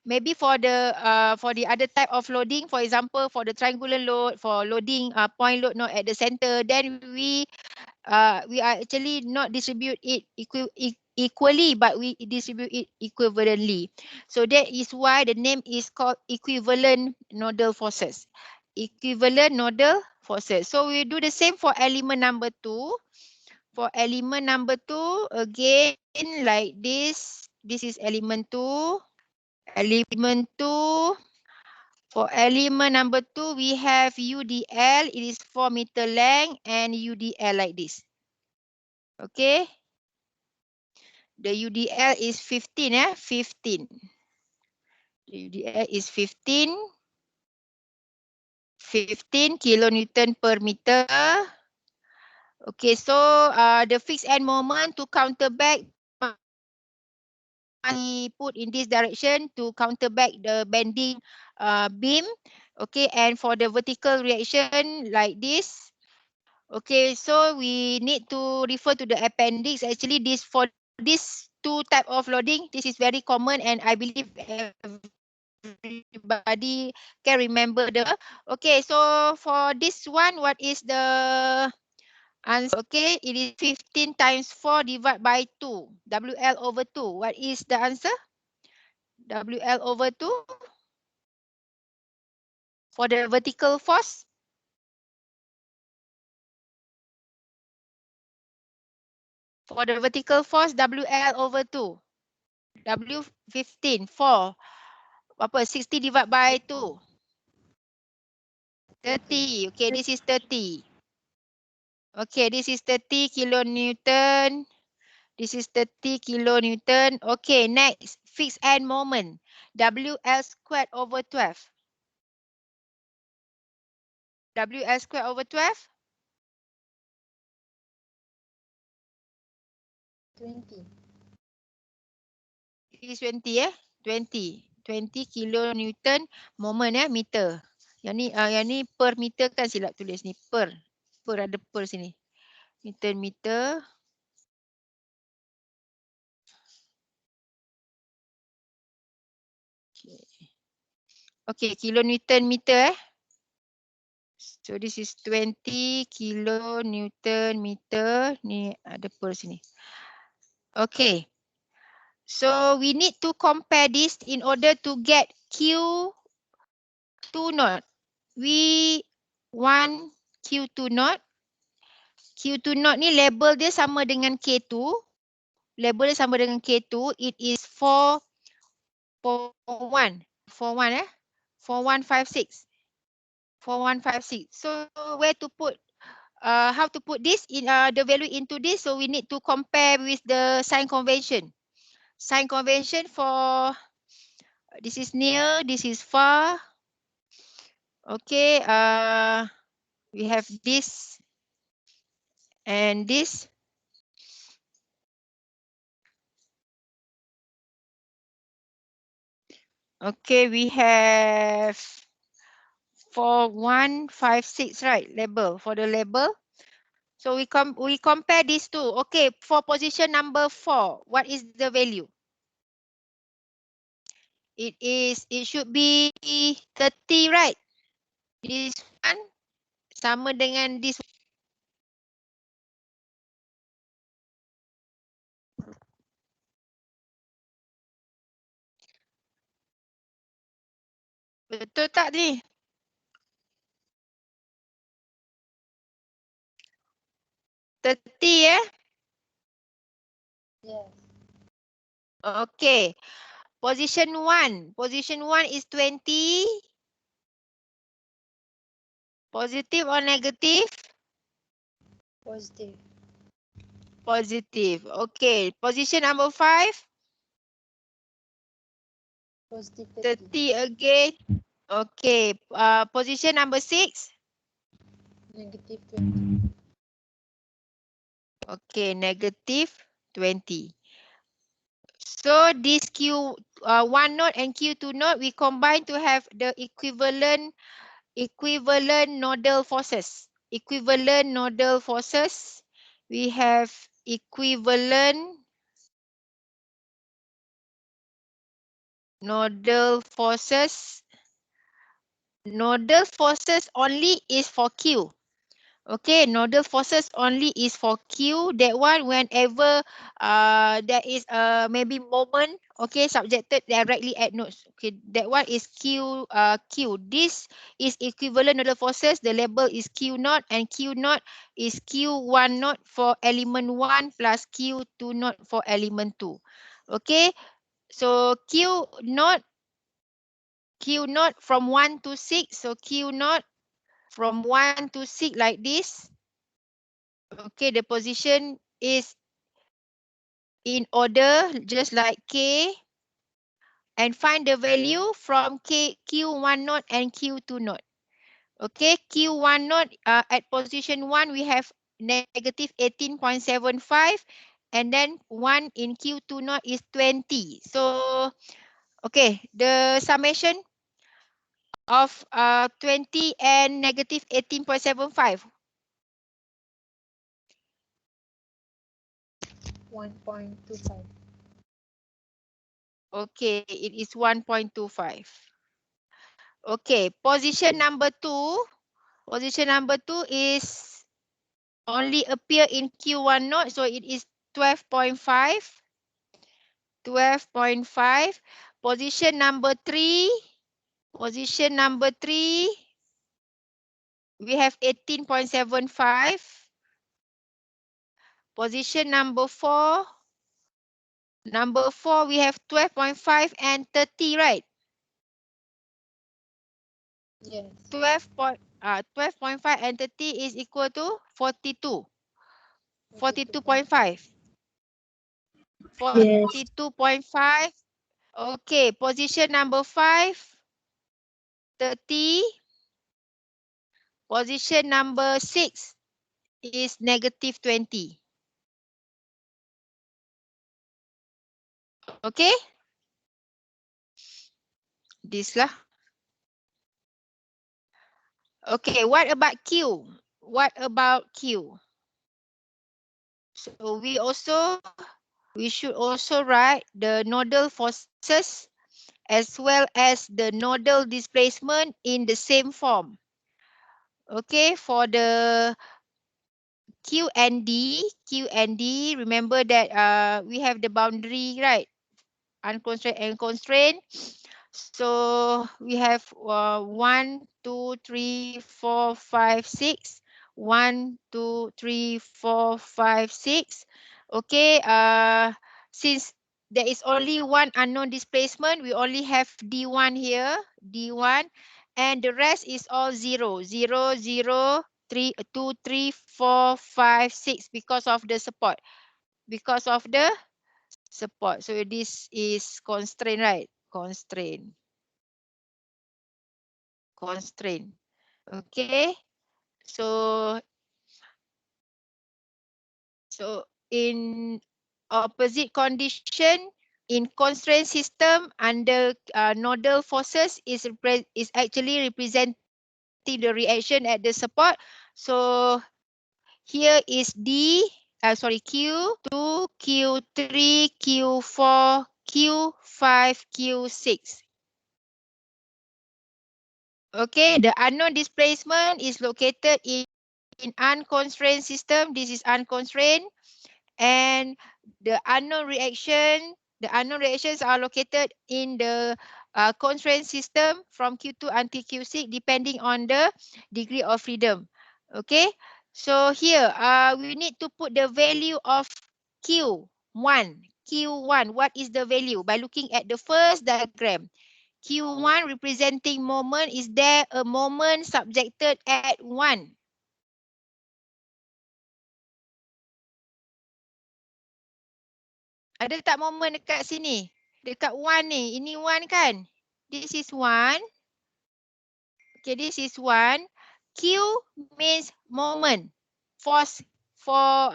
maybe for the other type of loading, for example, for the triangular load, for loading point load not at the center, then we are actually not distribute it equally, but we distribute it equivalently. So that is why the name is called equivalent nodal forces. Equivalent nodal forces. So we do the same for element number 2. For element number 2, again, like this. This is element 2. Element 2. For element number 2, we have UDL. It is 4 meter length and UDL like this. Okay. The UDL is 15. 15. The UDL is 15. 15 kilonewton per meter. Okay, so the fixed end moment to counter back, he put in this direction to counter back the bending beam. Okay, and for the vertical reaction like this. Okay, so we need to refer to the appendix. Actually, this for this two type of loading, this is very common, and I believe everybody can remember the. Okay, so for this one, what is the answer? Okay, it is 15 times 4 divided by 2. WL over 2. What is the answer? WL over 2 for the vertical force. For the vertical force, WL over 2. W 15, 4. Apa? 60 divided by 2. 30. Okay, this is 30. Okay, this is 30 kilonewton. This is 30 kilonewton. Okay, next. Fixed end moment. WL squared over 12. WL squared over 12. 20. It is 20 20. 20 kilonewton moment meter. Yang ni per meter kan silap tulis ni. Per ada per sini. Meter. Okay, kilonewton meter So this is 20 kilonewton meter. Ni ada per sini. Okay. So we need to compare this in order to get Q2 naught. We want Q2 naught. Q2 naught ni label dia sama dengan K2. Label dia sama dengan K2. It is 4.1. 4156. 4156. So where to put how to put this in the value into this? So we need to compare with the sign convention. Sign convention for this is near, this is far. Okay, we have this and this. Okay, we have 4156, right? Label for the label. So we compare these two. Okay, for position number 4, what is the value? It should be 30, right? This one sama dengan this. Betul tak ni? Yes. Yes. Okay. Position 1. Position 1 is 20. Positive or negative? Positive. Positive. Okay. Position number 5. Positive 30 again. Okay. Position number 6. Negative 20. Okay. Negative 20. So this Q1 node and Q2 node, we combine to have the equivalent nodal forces. Equivalent nodal forces. We have equivalent nodal forces. Nodal forces only is for Q. Okay, nodal forces only is for Q. That one whenever there is maybe moment, okay, subjected directly at nodes. Okay, that one is Q. This is equivalent nodal forces. The label is Q naught, and Q naught is Q1 naught for element 1 plus Q2 naught for element 2. Okay, so Q naught from 1 to 6. So Q naught from 1 to 6 like this. Okay, the position is in order just like K, and find the value from Q1 node and Q2 node. Okay, Q1 node at position 1 we have negative 18.75, and then 1 in Q2 node is 20. So okay, the summation of 20 and negative 18.75. 1.25. Okay, it is 1.25. Okay, position number 2. Position number 2 is only appear in Q1 node, so it is 12.5. 12.5. Position number 3. Position number 3. We have 18.75. Position number 4. Number 4, we have 12.5 and 30, right? Yes. 12.5 and 30 is equal to 42. 42.5. 42.5. Okay, position number 5. 30. Position number 6 is negative 20. Okay? This lah. Okay, what about Q? What about Q? So we should also write the nodal forces as well as the nodal displacement in the same form. Okay, for the Q and D, remember that we have the boundary, right? Unconstrained and constrained. So we have 1, 2, 3, 4, 5, 6. 1, 2, 3, 4, 5, 6. Okay, since there is only one unknown displacement, we only have D1 here, D1, and the rest is all 0, 0, 0, 3, 2, 3, 4, 5, 6 because of the support. Because of the support. So this is constraint, right? Constraint. Okay. So in opposite condition, in constraint system under nodal forces is actually representing the reaction at the support. So here is Q2, Q3, Q4, Q5, Q6. Okay, the unknown displacement is located in unconstrained system. This is unconstrained. And the unknown reactions are located in the constrained system from Q2 until Q6 depending on the degree of freedom. Okay, so here we need to put the value of Q1. What is the value? By looking at the first diagram. Q1 representing moment. Is there a moment subjected at 1? Ada tak moment dekat sini? Dekat 1 ni. Ini 1 kan? This is 1. Okay, this is 1. Q means moment. Force for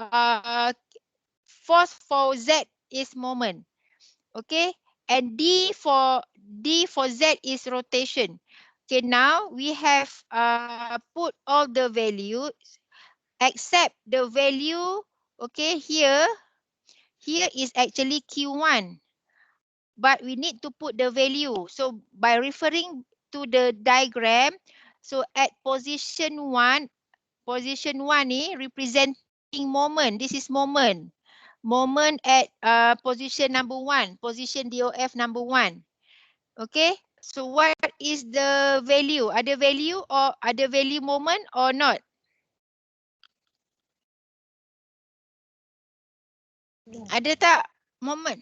Z is moment. Okay, and D for Z is rotation. Okay, now we have put all the values except the value. Okay, here is actually Q1, but we need to put the value. So by referring to the diagram, so at position 1 ni representing moment. This is moment. Moment at position number 1, position DOF number 1. Okay, so what is the value? Ada value or ada value moment or not? Ada tak moment?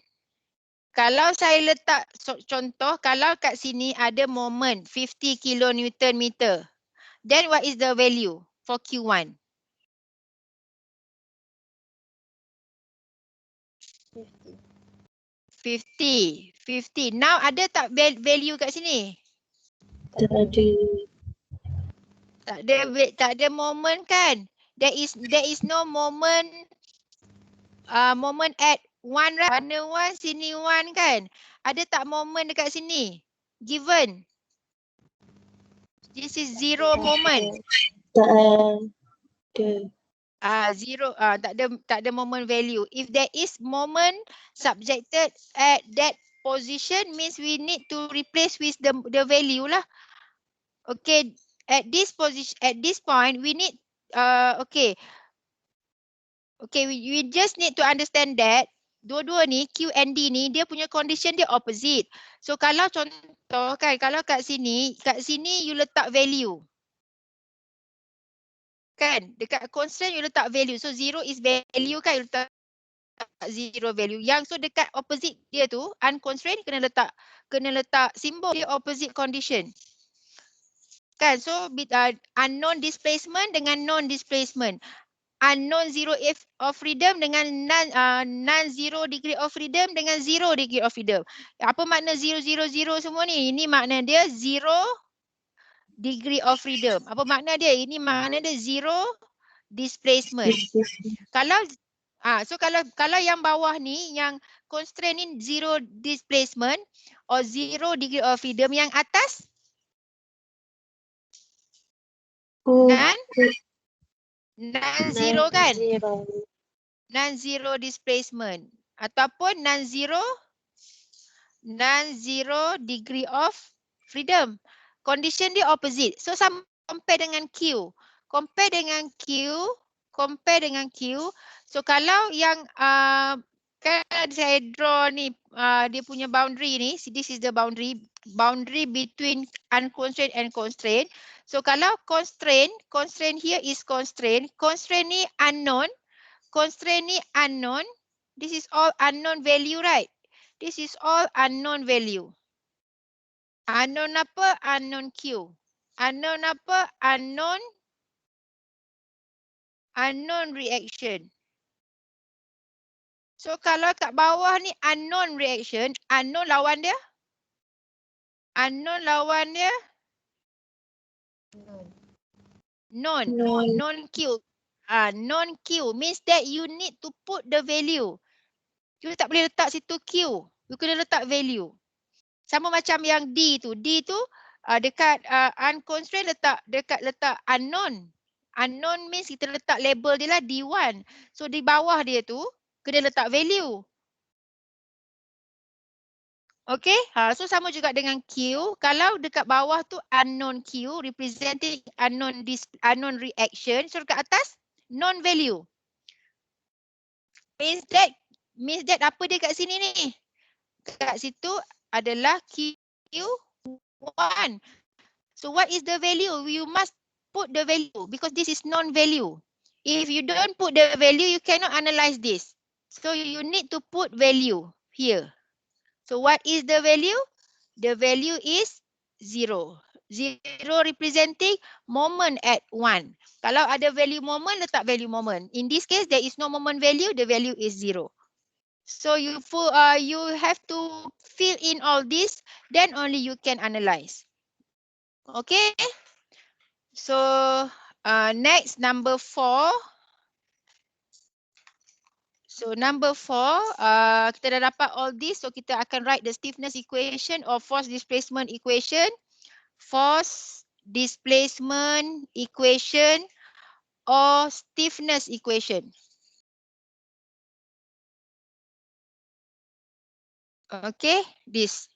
Kalau saya letak contoh, kalau kat sini ada moment 50 kilonewton meter, then what is the value for Q1? 50. Now ada tak value kat sini? Tak ada. Tak ada moment kan? There is no moment moment at 1, right? Mana 1, sini 1 kan? Ada tak moment dekat sini? Given. This is 0 moment. Tak ada. Zero, tak ada moment value. If there is moment subjected at that position, means we need to replace with the value lah. Okay, at this position, at this point, we need okay, we just need to understand that dua-dua ni Q and D ni dia punya condition dia opposite. So kalau contoh kan, kalau kat sini you letak value. Kan, dekat constraint you letak value. So 0 is value kan, you letak 0 value. Yang so dekat opposite dia tu, unconstrained kena letak simbol dia opposite condition. Kan, so unknown displacement dengan known displacement. Unknown zero of freedom dengan non-zero degree of freedom dengan 0 degree of freedom. Apa makna 0, 0, 0 semua ni? Ini makna dia 0 degree of freedom. Apa makna dia? Ini makna dia 0 displacement. Kalau kalau yang bawah ni, yang constraint ni 0 displacement or 0 degree of freedom, yang atas non-zero kan? Non-zero displacement ataupun non-zero degree of freedom. Condition dia opposite. So sama compare dengan Q. Compare dengan Q. So kalau yang kan saya draw ni dia punya boundary ni, this is the boundary between unconstrained and constrained. So kalau constraint here is constraint ni unknown, this is all unknown value, right? This is all unknown value. Unknown apa? Unknown Q. Unknown apa? Unknown reaction. So kalau kat bawah ni unknown reaction, unknown lawan dia? Non Q. Non Q means that you need to put the value. You tak boleh letak situ Q. You kena letak value. Sama macam yang D tu. D tu dekat unconstrained letak unknown. Unknown means kita letak label dia lah D1. So di bawah dia tu kena letak value. Okay, so sama juga dengan Q. Kalau dekat bawah tu unknown Q representing unknown reaction. So dekat atas non value. Means that apa dia kat sini ni? Kat situ adalah Q1. So what is the value? You must put the value because this is non-value. If you don't put the value, you cannot analyze this. So you need to put value here. So what is the value? The value is 0. 0 representing moment at 1. Kalau ada value moment, letak value moment. In this case, there is no moment value, the value is 0. So you have to fill in all this, then only you can analyze. Okay. So next, number 4. So number 4, kita dah dapat all this. So kita akan write the stiffness equation or force displacement equation. Force displacement equation or stiffness equation. Okay, this.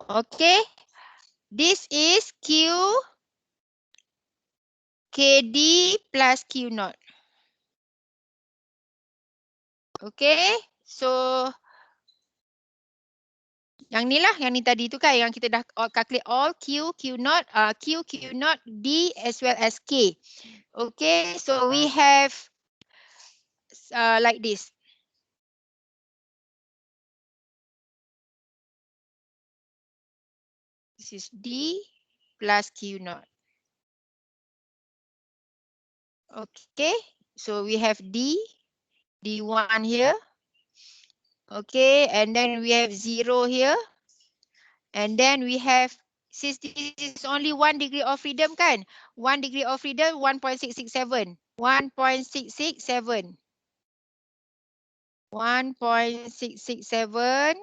Okay, this is Q KD plus Q naught. Okay, so yang ni lah, yang ni tadi tu kan, yang kita dah calculate all Q naught, Q naught, D as well as K. Okay, so we have like this. This is D plus Q naught. Okay, so we have D1 here. Okay, and then we have 0 here. And then we have, since this is only 1 degree of freedom kan? 1 degree of freedom, 1.667. 1.667. 1.667.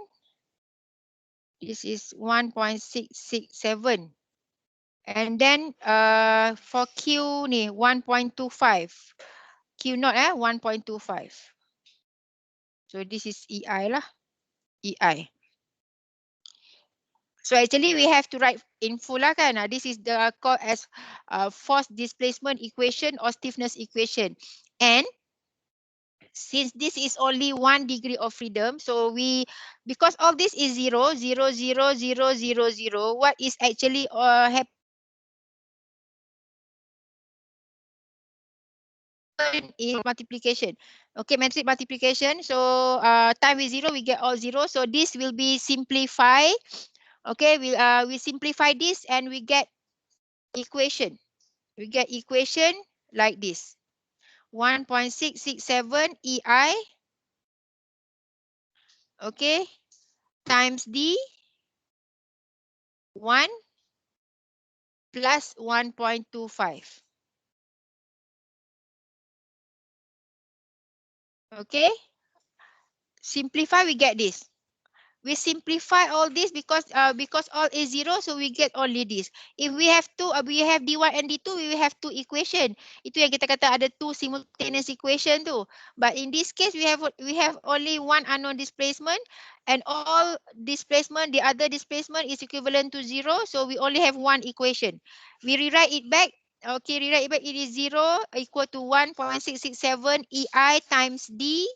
This is 1.667. And then for Q ni 1.25. Q naught 1.25. So this is EI lah. EI. So actually we have to write in full lah kan. This is the called as force displacement equation or stiffness equation. And since this is only 1 degree of freedom, so because all this is 0, 0, 0, 0, 0, 0, what is actually happen is multiplication. Okay, matrix multiplication. So time with 0, we get all 0. So this will be simplified. Okay, we simplify this and we get equation. We get equation like this. 1.667 EI, okay, times D 1 plus 1.25. Okay, simplify, we get this. We simplify all this because all is 0, so we get only this. If we have we have D1 and D2, we will have 2 equation. Itu yang kita kata ada 2 simultaneous equation tu. But in this case, we have only 1 unknown displacement, and all displacement, the other displacement is equivalent to 0, so we only have 1 equation. We rewrite it back. Okay, rewrite it back. It is 0 equal to 1.667 EI times D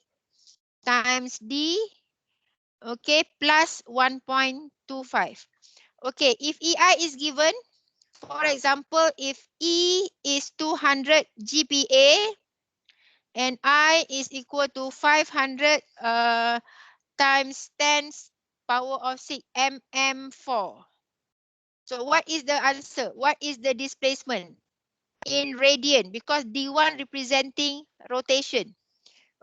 okay, plus 1.25. Okay, if EI is given, for example, if E is 200 GPa and I is equal to 500 times 10 power of 6 mm4. So what is the answer? What is the displacement? In radian, because D1 representing rotation.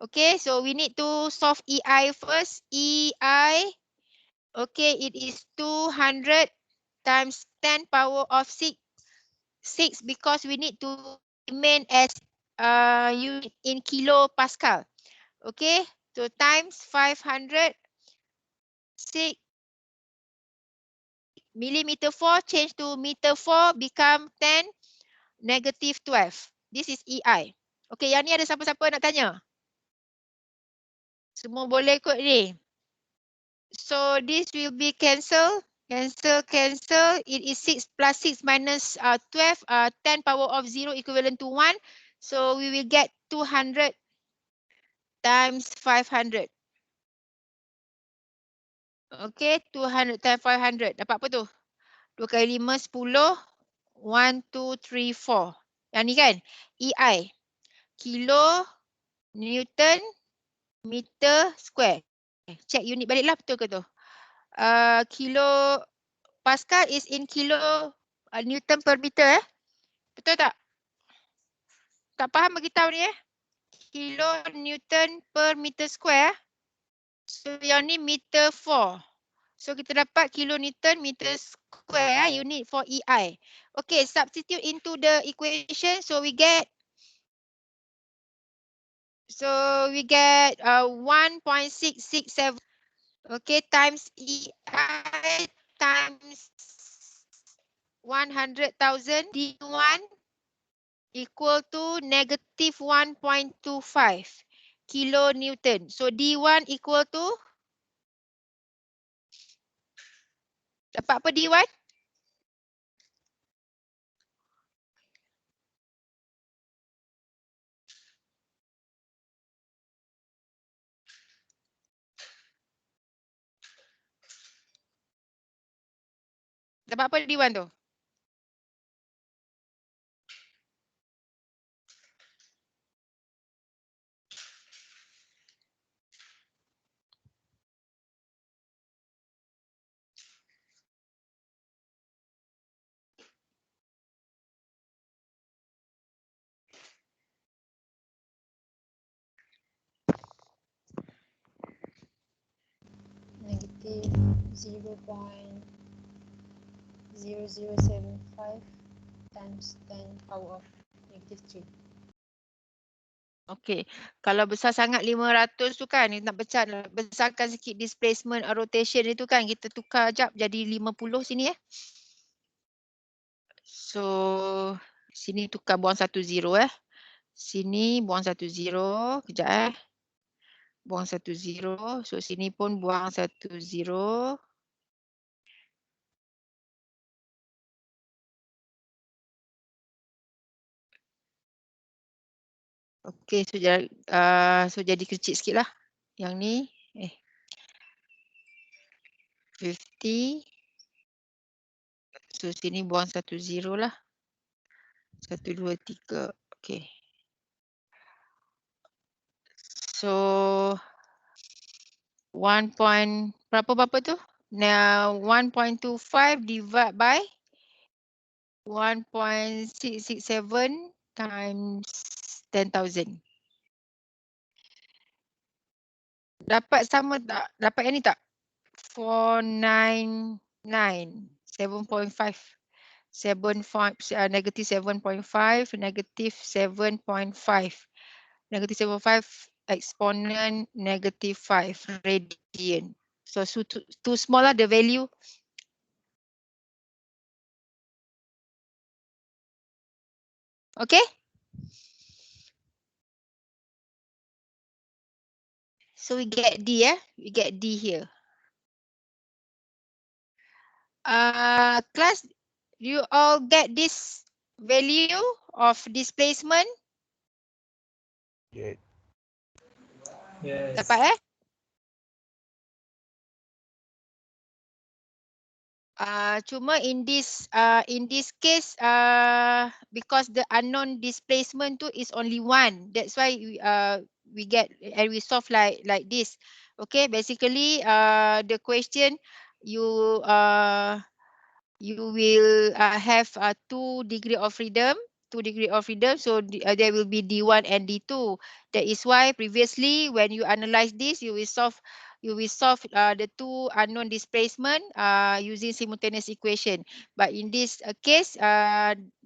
Okay, so we need to solve EI first. EI, okay, it is 200 times 10 power of 6 because we need to remain as unit in kilopascal. Okay, so times 500, 6 millimeter 4 change to meter 4 become 10 negative 12. This is EI. Okay, yang ni ada siapa-siapa nak tanya? Semua boleh kot ni. So this will be cancel. Cancel. It is 6 plus 6 minus 12. 10 power of 0 equivalent to 1. So we will get 200 times 500. Okay, 200 times 500. Dapat apa tu? 2 kali 5, 10. 1, 2, 3, 4. Yang ni kan? EI. Kilo, Newton, meter, square. Check unit balik lah, betul ke tu? Kilo Pascal is in kilo Newton per meter. Betul tak? Tak faham beritahu ni kilonewton per meter square. So yang ni meter 4. So kita dapat kilonewton meter square unit for EI. Okay, substitute into the equation. So we get 1.667. Okay, times EI times 100,000 D1 equal to negative 1.25 kilonewton. So D1 equal to, dapat apa D1? Dapat apa D1 tu? Negative 0.0075 times 10 power of negative 3. Okey, kalau besar sangat 500 tu kan, nak besarkan sikit displacement rotation itu kan, kita tukar jap jadi 50 sini eh. So, sini tukar buang 1 0 eh. Sini buang 1 0, kejap eh. Buang 1 0, so sini pun buang 1 0. Okey, so jadi kecil sikit lah. Yang ni, 50. So sini buang 1 0 lah. 1, 2, 3. Okey. So 1. Berapa tu? Now 1.25 divide by 1.667 times 10,000. Dapat sama tak? Dapat yang ni tak? 499. 7.5. Negative 7.5. Negative 7.5. Negative 7.5 exponent negative 5 radian. So too small lah the value. Okay. So we get D we get D here. Class, you all get this value of displacement? Yes. Dapat cuma in this case because the unknown displacement tu is only one, that's why we get and we solve like this. Okay, basically the question you will have 2 degree of freedom. So there will be D1 and D2. That is why previously when you analyze this, you will solve the 2 unknown displacement using simultaneous equation. But in this case,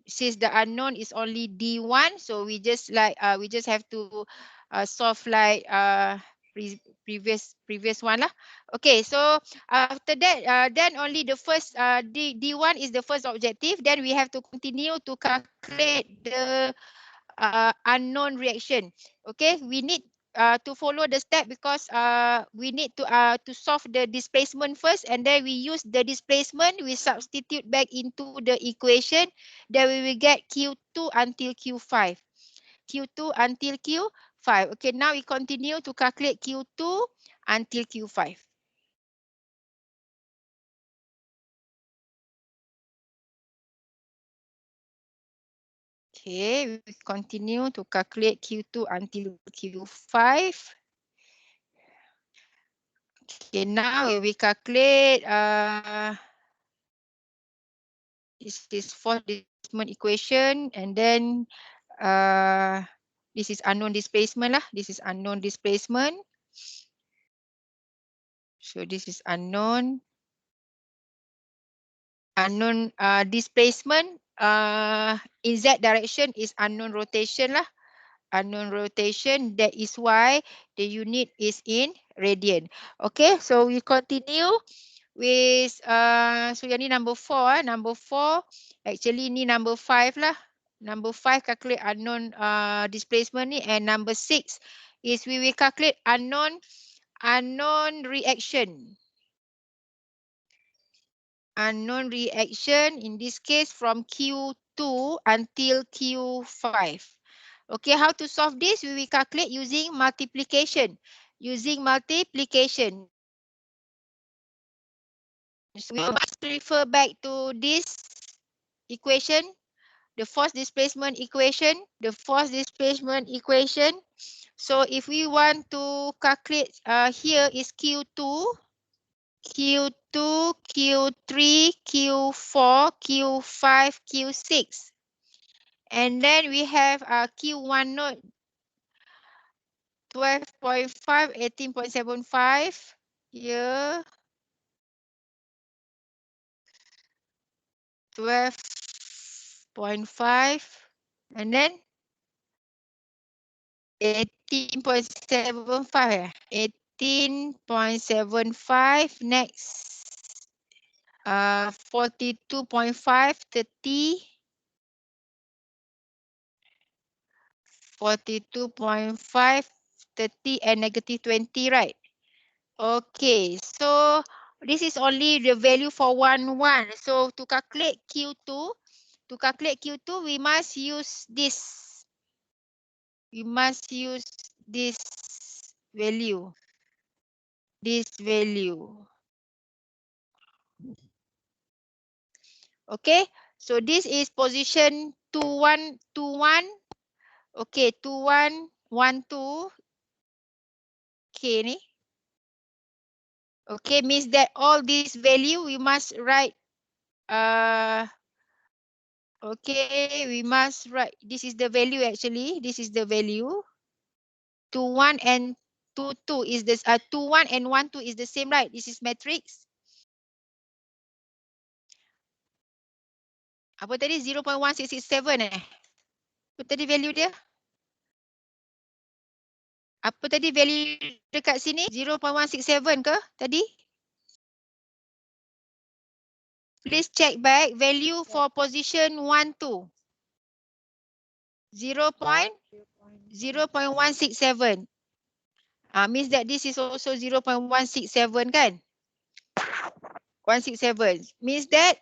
since the unknown is only D1, so we just have to solve like previous one lah. Okay, so after that, then only the first D1 is the first objective. Then we have to continue to calculate the unknown reaction. Okay, we need to follow the step because we need to solve the displacement first, and then we use the displacement, we substitute back into the equation. Then we will get Q2 until Q5. Q2 until Q5. Okay, now we continue to calculate Q2 until Q5. Okay, we continue to calculate Q2 until Q5. Okay, now we calculate this fourth displacement equation, and then This is unknown displacement lah. This is unknown displacement. So this is unknown. Unknown displacement in Z direction is unknown rotation lah. Unknown rotation. That is why the unit is in radian. Okay, so we continue with so yang ni number 4. Number 4 actually ni number 5 lah. Number 5 calculate unknown displacement ni, and number 6 is we will calculate unknown reaction. Unknown reaction in this case from Q2 until Q5. Okay, how to solve this? We will calculate using multiplication. Using multiplication. So we must refer back to this equation, the force displacement equation. The force displacement equation. So if we want to calculate, here is Q2, Q2, Q3, Q4, Q5, Q6. And then we have Q1 node 12.5, 18.75 here. 12.5 and then 18.75. 18.75 next. 42.5, 30. 42.5, 30 and negative 20, right? Okay, so this is only the value for 1, 1. So to calculate Q2, we must use this. We must use this value. This value. Okay, so this is position 2, 1, 2, 1. Okay, 2, 1, 1, 2. Okay, ni. Okay, means that all this value we must write. Okay, we must write. This is the value actually. This is the value. 2, 1 and 2, 2 is this. 2, 1 and 1, 2 is the same, right? This is matrix. Apa tadi? 0.1667 Apa tadi value dia? Apa tadi value dekat sini? 0.167 ke tadi? Please check back value for position 1, 2. 0.167. Means that this is also 0.167 kan? 167. Means that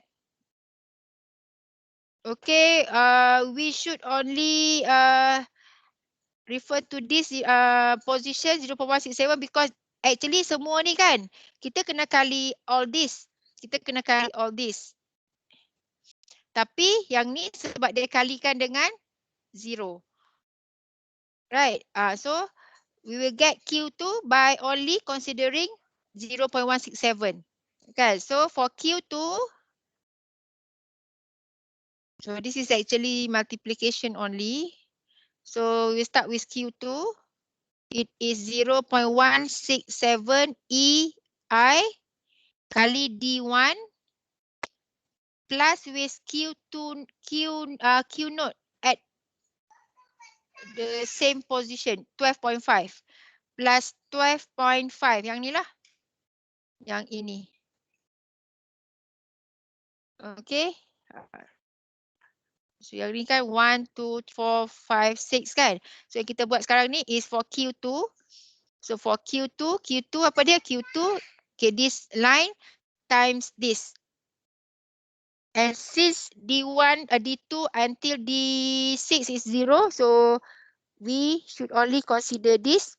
okay, we should only refer to this position 0.167 because actually semua ni kan kita kena kali all this. Kita kena kali all this. Tapi yang ni sebab dia kalikan dengan 0. Right. So we will get Q2 by only considering 0.167. Okay. So for Q2, so this is actually multiplication only. So we start with Q2. It is 0.167 EI kali D1 plus with Q2 Q node at the same position 12.5 plus 12.5 yang ni lah. Yang ini. Okay. So yang ni kan 1, 2, 4, 5, 6 kan. So yang kita buat sekarang ni is for Q2. So for Q2 apa dia? Q2, okay, this line times this. And since D1, D2 until D6 is 0, so we should only consider this,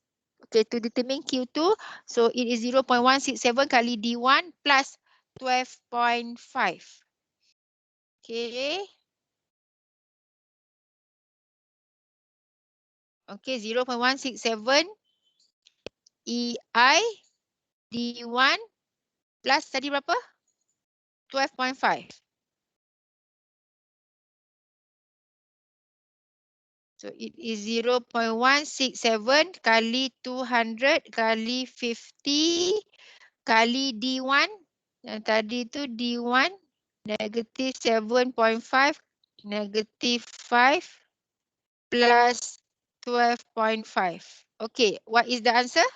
okay, to determine Q2. So it is 0.167 kali D1 plus 12.5. Okay. Okay, 0.167 EI D1 plus tadi berapa? 12.5. So So it is 0.167 kali 200 kali 50 kali D1. Yang tadi tu D1 negative 7.5 negative 5 plus 12.5. Okay, what is the answer?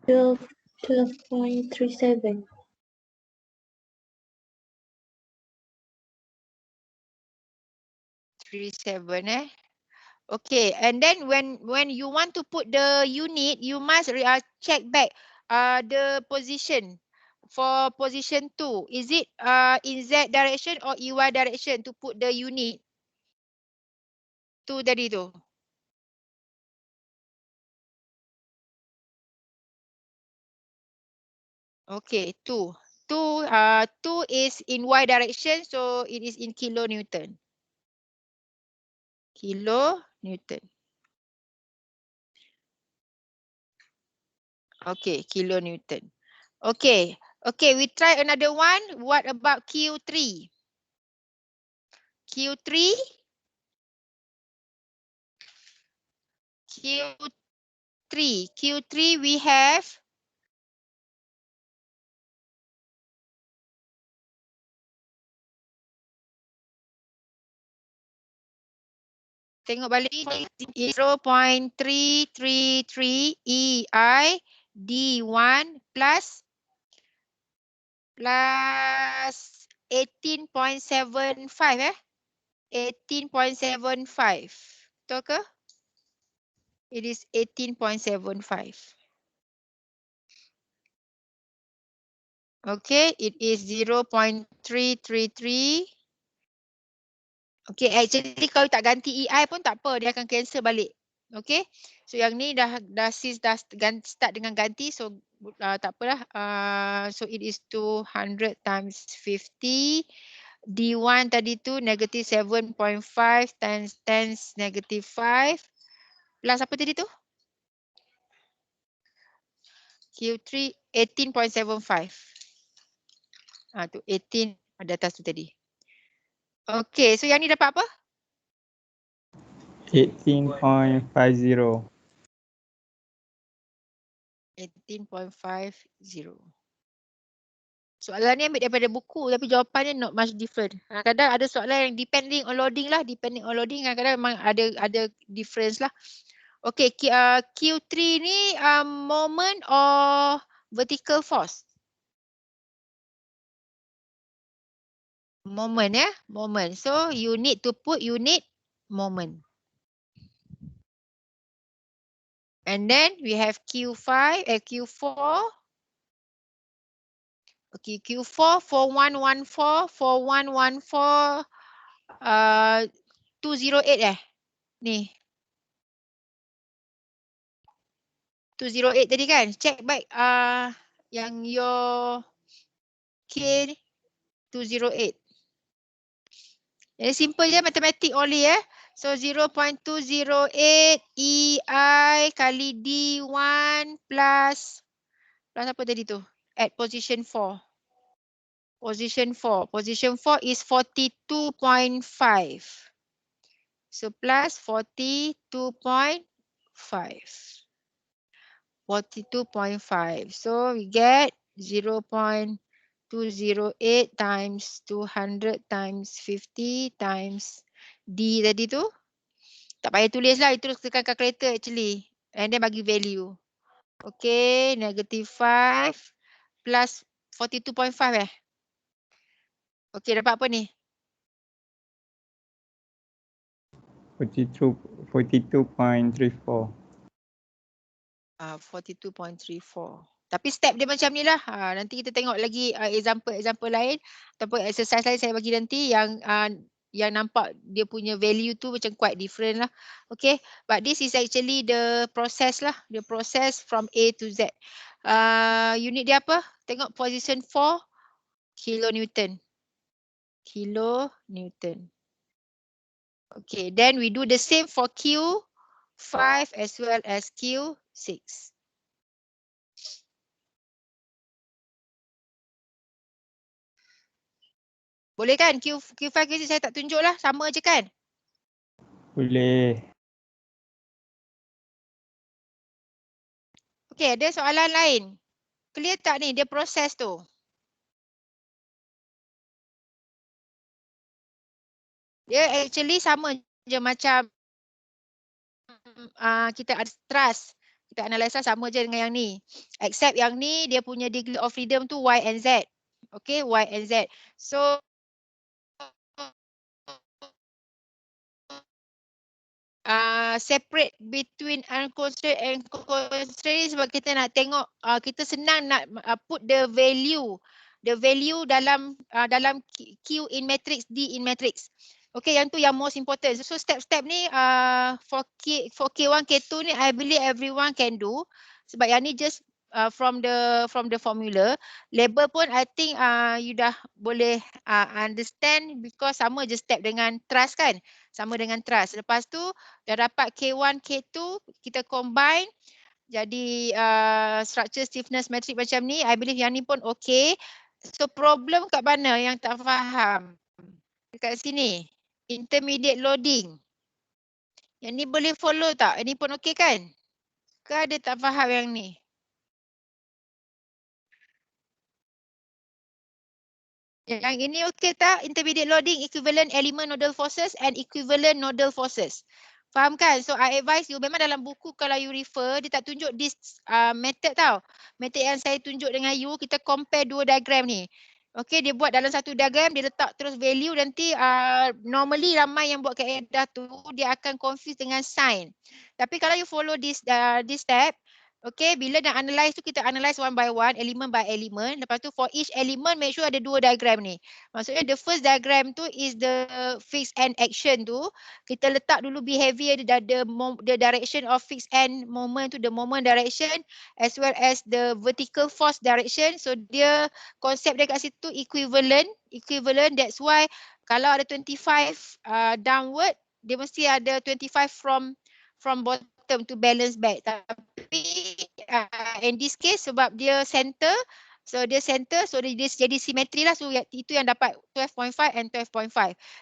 Twelve 12.37. 37 eh. Okay, and then when you want to put the unit, you must check back the position. For position 2, is it in Z direction or EY direction to put the unit? 2 tadi tu. Okay, 2. 2 is in Y direction, so it is in kilonewton. Kilonewton. Okay, kilonewton. Okay, we try another one. What about Q3? Q3 we have tengok balik 0.333 EI D1 plus 18.75 18.75. Betul ke? It is 18.75. Okay, it is 0.333. Okay, actually kalau tak ganti EI pun tak apa, dia akan cancel balik. Okay, so yang ni dah start dengan ganti, so tak apalah. So it is 200 times 50. D1 tadi tu negative 7.5 times 10 negative 5 plus apa tadi tu? Q3 18.75. Tu 18 ada atas tu tadi. Okay, so yang ni dapat apa? 18.50. 18.50. Soalan ni ambil daripada buku tapi jawapannya not much different. Kadang-kadang ada soalan yang depending on loading lah. Depending on loading kadang-kadang memang ada difference lah. Okay, Q3 ni moment or vertical force? Moment ya, moment. So you need to put unit moment. And then we have Q4. Okay, Q4 4114 208 ni. 208 tadi kan? Check back yang your K ni 208. Jadi simple je, matematik only So 0.208 EI kali D1 plus apa tadi tu? At position 4. Position 4 is 42.5. So plus 42.5. 42.5. So we get 0.208 times 200 times 50 times D tadi tu. Tak payah tulis lah, itu tekan calculator actually. And then bagi value. Okay, negative 5 plus 42.5 Okay, dapat apa ni? 42.34. 42.34. Tapi step dia macam ni lah. Nanti kita tengok lagi example lain ataupun exercise lain saya bagi nanti yang nampak dia punya value tu macam quite different lah. Okay, but this is actually the process lah. The process from A to Z. Unit dia apa? Tengok position 4. kilonewton. Kilonewton. Okay, then we do the same for Q5 as well as Q6. Boleh kan? Q5, Q6 saya tak tunjuk lah. Sama je kan? Boleh. Okay, ada soalan lain? Clear tak ni? Dia proses tu. Dia actually sama je macam kita ada trust. Kita analisa sama je dengan yang ni. Except yang ni dia punya degree of freedom tu Y and Z. Okay, Y and Z. So separate between unconstrained and constrained sebab kita nak tengok kita senang nak put the value dalam Q in matrix, D in matrix. Okay, yang tu yang most important. So step-step ni for K1, K2 ni I believe everyone can do sebab yang ni just from the formula. Label pun I think you dah boleh understand because sama je step dengan trust kan. Sama dengan trust. Lepas tu dah dapat K1, K2, kita combine jadi structure stiffness matrix macam ni. I believe yang ni pun okay. So problem kat mana yang tak faham? Dekat sini. Intermediate loading. Yang ni boleh follow tak? Yang ni pun okay kan? Ke ada tak faham yang ni? Yang ini okay tak? Intermediate loading, equivalent element nodal forces and equivalent nodal forces. Faham kan? So I advise you, memang dalam buku kalau you refer, dia tak tunjuk this method tau. Method yang saya tunjuk dengan you, kita compare dua diagram ni. Okay, dia buat dalam satu diagram, dia letak terus value, nanti normally ramai yang buat kaedah tu, dia akan confuse dengan sign. Tapi kalau you follow this step, okay, bila nak analyze tu kita analyze one by one, element by element. Lepas tu for each element make sure ada dua diagram ni. Maksudnya the first diagram tu is the fixed end action tu. Kita letak dulu behavior the direction of fixed end moment to the moment direction as well as the vertical force direction. So dia konsep dia kat situ equivalent. That's why kalau ada 25 downward, dia mesti ada 25 from bottom to balance back. Tapi in this case sebab dia center, so dia jadi simetri lah. So itu yang dapat 12.5 and 12.5.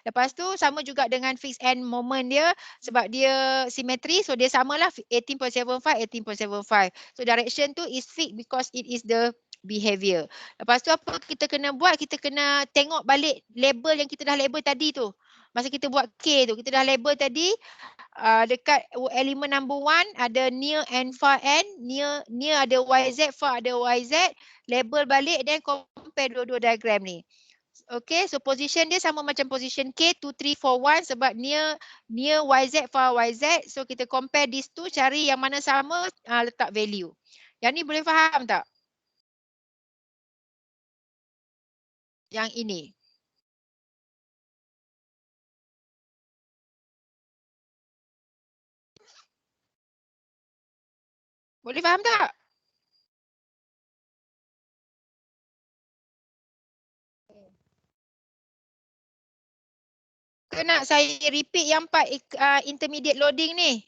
Lepas tu sama juga dengan fixed end moment dia sebab dia simetri, so dia samalah 18.75, 18.75. So direction tu is fixed because it is the behavior. Lepas tu apa kita kena buat? Kita kena tengok balik label yang kita dah label tadi tu. Masa kita buat K tu, kita dah label tadi dekat elemen number 1 ada near and far end. Near ada YZ, far ada YZ. Label balik dan compare dua-dua diagram ni. Okay, so position dia sama macam position K, 2, 3, 4, 1 sebab near YZ, far YZ. So kita compare these two, cari yang mana sama, letak value. Yang ni boleh faham tak? Yang ini. Boleh faham tak? Ke nak saya repeat yang part intermediate loading ni?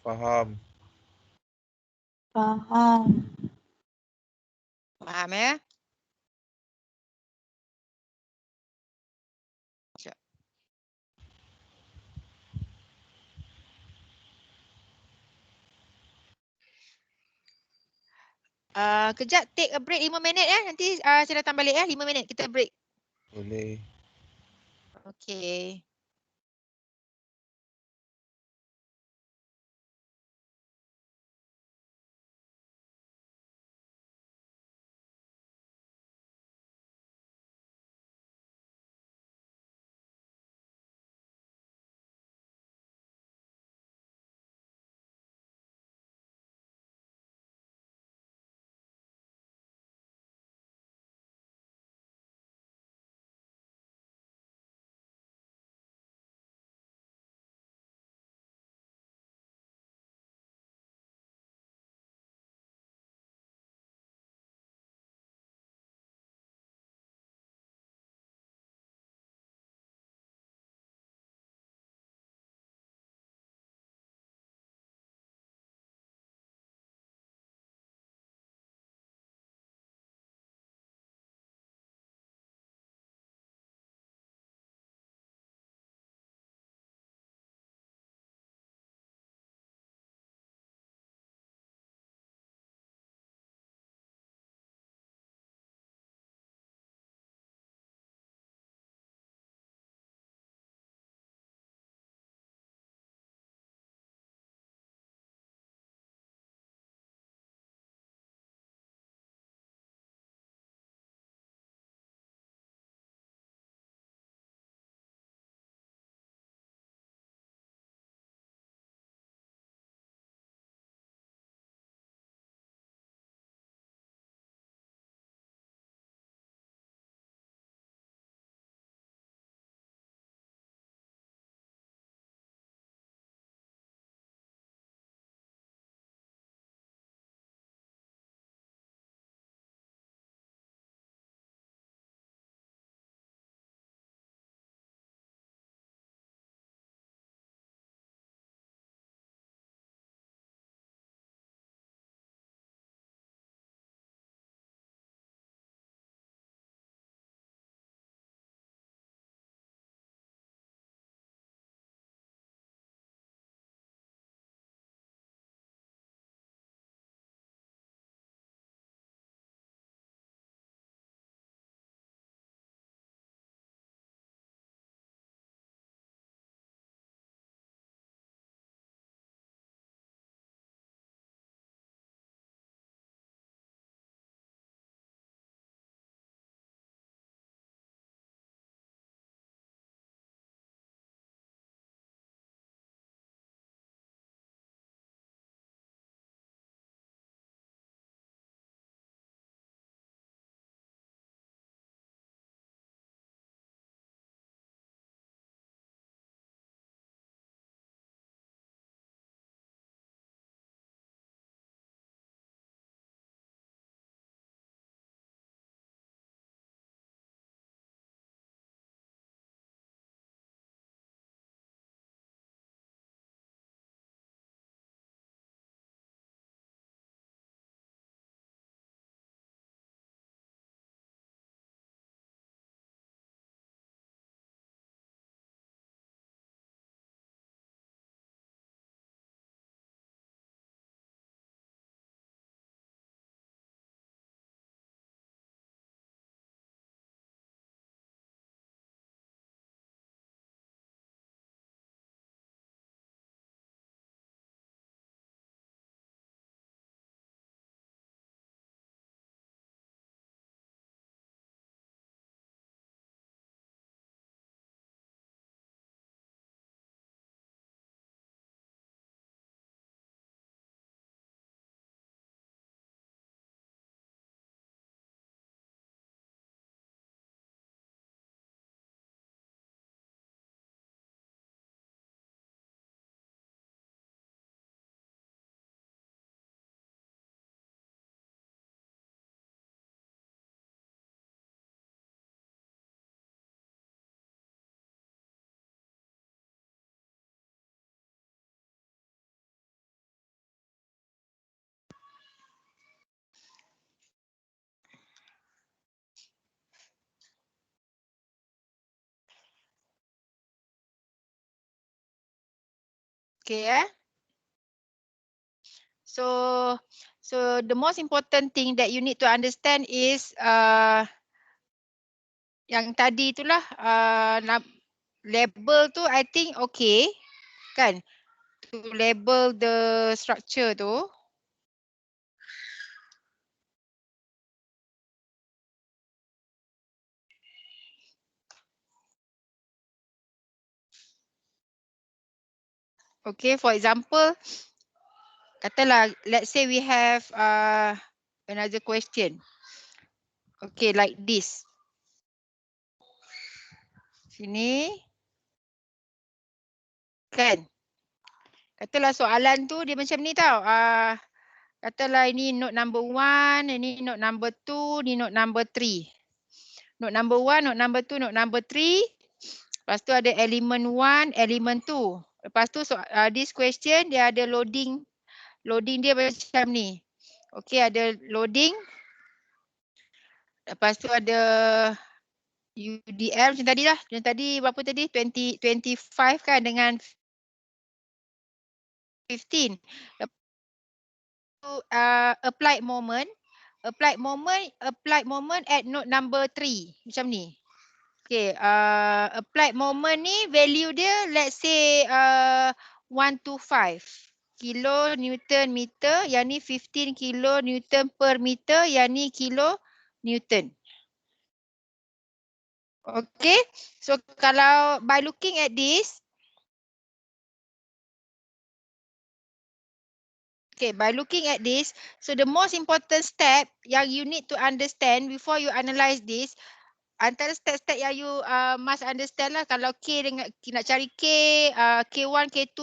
Faham. Faham. Faham ya? Kejap take a break 5 minit ya. Nanti saya datang balik ya. 5 minit kita break. Boleh. Okay. Okay, So the most important thing that you need to understand is yang tadi itulah label tu I think okay kan, to label the structure tu. Okay, for example, katalah let's say we have another question. Okay, like this. Sini. Kan? Katalah soalan tu dia macam ni tau. Katalah ini note number 1, ini note number 2, ini note number 3. Note number 1, note number 2, note number 3. Lepas tu ada element 1, element 2. Lepas tu this question dia ada loading. Loading dia macam ni. Okay, ada loading. Lepas tu ada UDL macam tadi lah. Macam tadi berapa tadi? 25 kan dengan 15. Lepas tu applied moment. Applied moment at note number 3. Macam ni. Okay, applied moment ni value dia let's say 125 kilo Newton meter, yang ni 15 kilo Newton per meter, yang ni kilo Newton. Okay, so kalau by looking at this, so the most important step yang you need to understand before you analyze this, antara step-step yang you must understand lah, kalau K dengan nak cari K, K1, K2,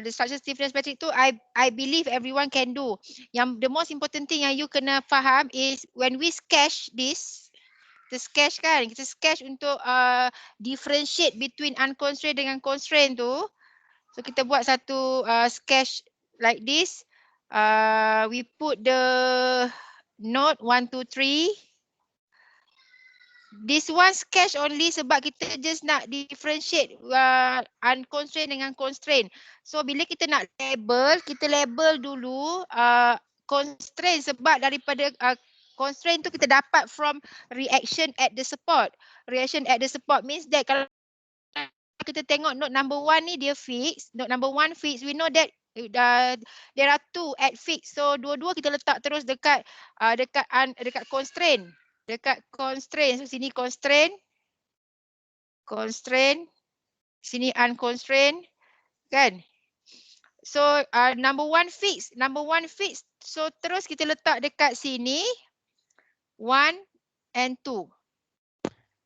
the structure stiffness metric tu, I believe everyone can do. Yang the most important thing yang you kena faham is when we sketch this, kita sketch kan, kita sketch untuk differentiate between unconstrained dengan constrained tu. So kita buat satu sketch like this. We put the note 1, 2, 3. This one sketch only sebab kita just nak differentiate unconstrained dengan constraint. So bila kita nak label, kita label dulu constraint sebab daripada constraint tu kita dapat from reaction at the support. Reaction at the support means that kalau kita tengok note number 1 ni dia fix, note number 1 fix, we know that there are 2 at fix. So dua-dua kita letak terus dekat constraint. Dekat constraint. So sini constraint. Constraint. Sini unconstrained. Kan? So number 1 fix. Number 1 fix. So terus kita letak dekat sini. 1 and 2.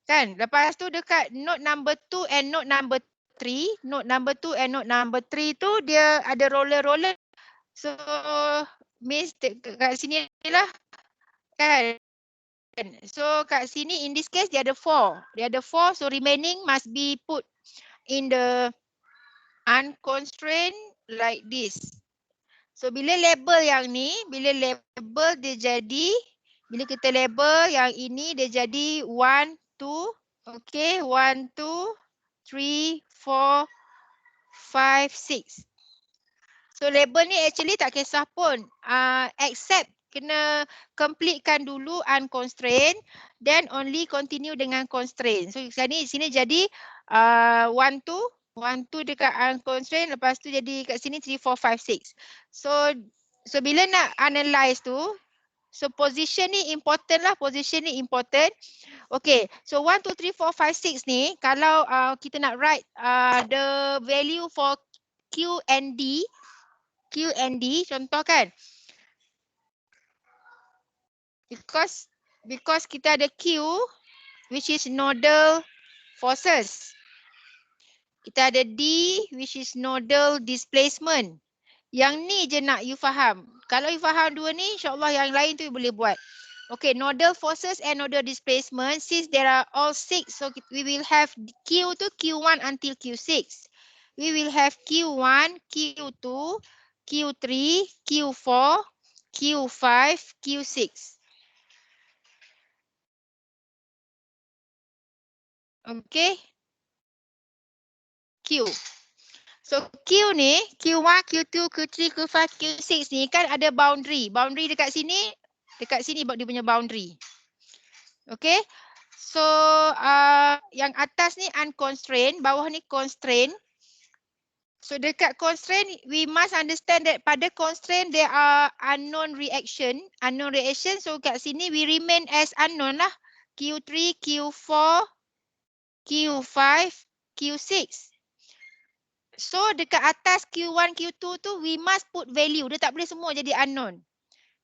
Kan? Lepas tu dekat note number 2 and note number 3. Note number 2 and note number 3 tu dia ada roller-roller. So means dekat sini lah. Kan? So kat sini in this case dia ada 4. Dia ada 4, so remaining must be put in the unconstrained like this. So bila label yang ni, bila label dia jadi, bila kita label yang ini dia jadi 1, 2. Okay, 1, 2, 3, 4, 5, 6. So label ni actually tak kisah pun. Except kena completekan dulu unconstrained, then only continue dengan constraint. So sini jadi 1, 2. 1, 2 dekat unconstrained, lepas tu jadi kat sini 3, 4, 5, 6. So bila nak analyze tu, so position ni important lah, position ni important. Okay, so 1, 2, 3, 4, 5, 6 ni, kalau kita nak write the value for Q and D, contoh kan. Because kita ada Q, which is nodal forces. Kita ada D, which is nodal displacement. Yang ni je nak you faham. Kalau you faham dua ni, insyaAllah yang lain tu you boleh buat. Okay, nodal forces and nodal displacement. Since there are all 6, so we will have Q to Q1 until Q6. We will have Q1, Q2, Q3, Q4, Q5, Q6. Okay. Q. So Q ni, Q1, Q2, Q3, Q5, Q6 ni kan ada boundary. Boundary dekat sini dia punya boundary. Okay. So yang atas ni unconstrained, bawah ni constrained. So dekat constraint, we must understand that pada constraint there are unknown reaction. Unknown reaction, so kat sini we remain as unknown lah. Q3, Q4, Q5, Q6. So dekat atas Q1, Q2 tu we must put value. Dia tak boleh semua jadi unknown.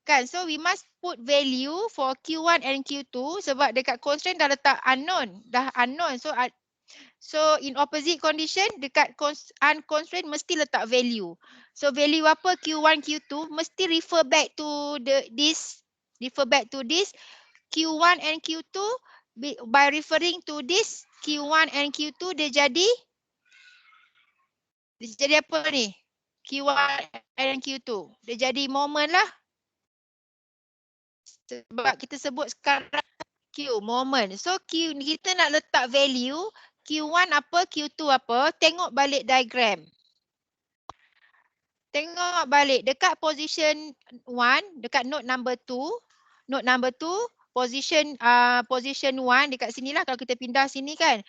Kan? So we must put value for Q1 and Q2 sebab dekat constraint dah letak unknown. Dah unknown. So in opposite condition dekat unconstrained mesti letak value. So value apa Q1, Q2 mesti refer back to this Q1 and Q2 by referring to this Q1 and Q2 dia jadi apa ni? Q1 and Q2. Dia jadi moment lah. Sebab kita sebut sekarang Q, moment. So Q ni kita nak letak value Q1 apa, Q2 apa, tengok balik diagram. Tengok balik dekat position 1, dekat node number 2, position 1 dekat sinilah kalau kita pindah sini kan.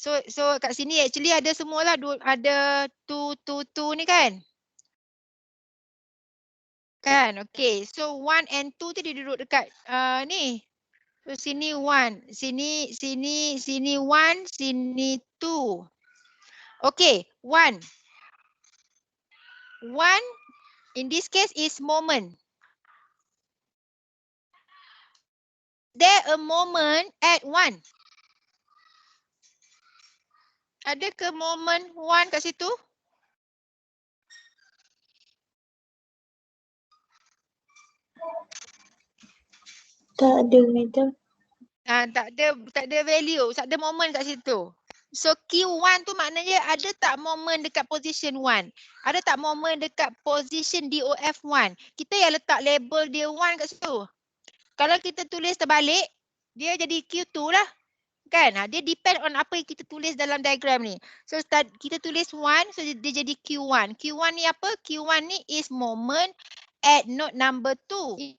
So kat sini actually ada semualah, ada 2 ni kan. Kan, okay. So 1 and 2 tu dia duduk dekat ni. So sini 1, sini 1, sini 2. Okay, 1 in this case is moment. There a moment at 1. Ada ke moment 1 kat situ? Tak ada, madam. Tak ada value, tak ada moment kat situ. So Q1 tu maknanya ada tak moment dekat position 1? Ada tak moment dekat position DOF1? Kita yang letak label dia 1 kat situ. Kalau kita tulis terbalik, dia jadi Q2 lah. Kan? Dia depend on apa yang kita tulis dalam diagram ni. So kita tulis 1, so dia jadi Q1. Q1 ni apa? Q1 ni is moment at node number 2.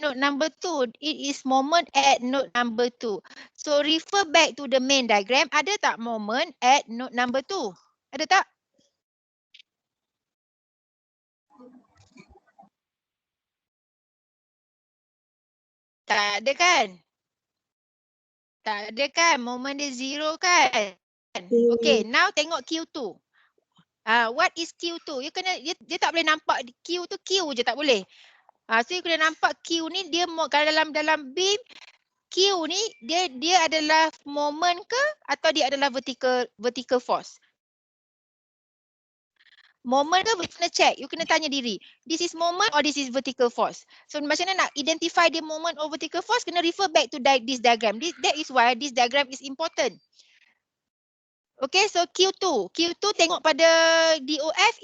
Node number 2, it is moment at node number 2. So refer back to the main diagram. Ada tak moment at node number 2? Ada tak? Tak ada kan? Tak ada kan? Moment dia 0 kan? Okay, now tengok Q2. What is Q2? Dia tak boleh nampak Q tu Q je, tak boleh. So you kena nampak Q ni dia kalau dalam beam Q ni dia adalah moment ke atau dia adalah vertical force? Moment ke, you kena check, you kena tanya diri. This is moment or this is vertical force? So macam mana nak identify the moment or vertical force, kena refer back to this diagram. That is why this diagram is important. Okay, so Q2 tengok pada DOF,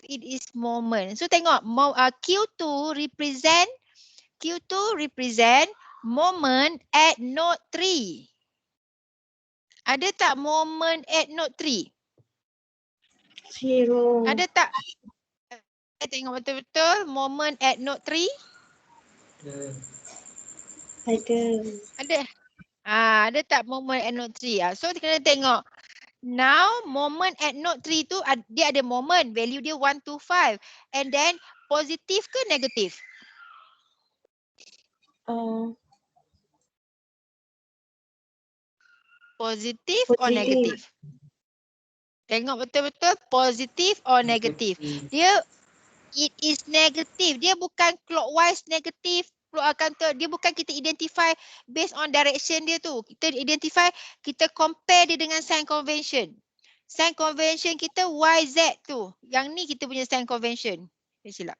it is moment. So tengok Q2 represent moment at node 3. Ada tak moment at node 3? 0. Ada tak? Tengok betul-betul moment at node 3. Ada. Ada. Ada tak moment at node 3? So kita kena tengok. Now moment at node 3 tu dia ada moment, value dia 1, 2, 5. And then positif ke negatif? Positif or negatif? Tengok betul-betul positif or negatif. It is negative. Dia bukan clockwise negatif. Dia bukan kita identify based on direction dia tu. Kita identify, kita compare dia dengan sign convention. Sign convention kita YZ tu. Yang ni kita punya sign convention. Silap.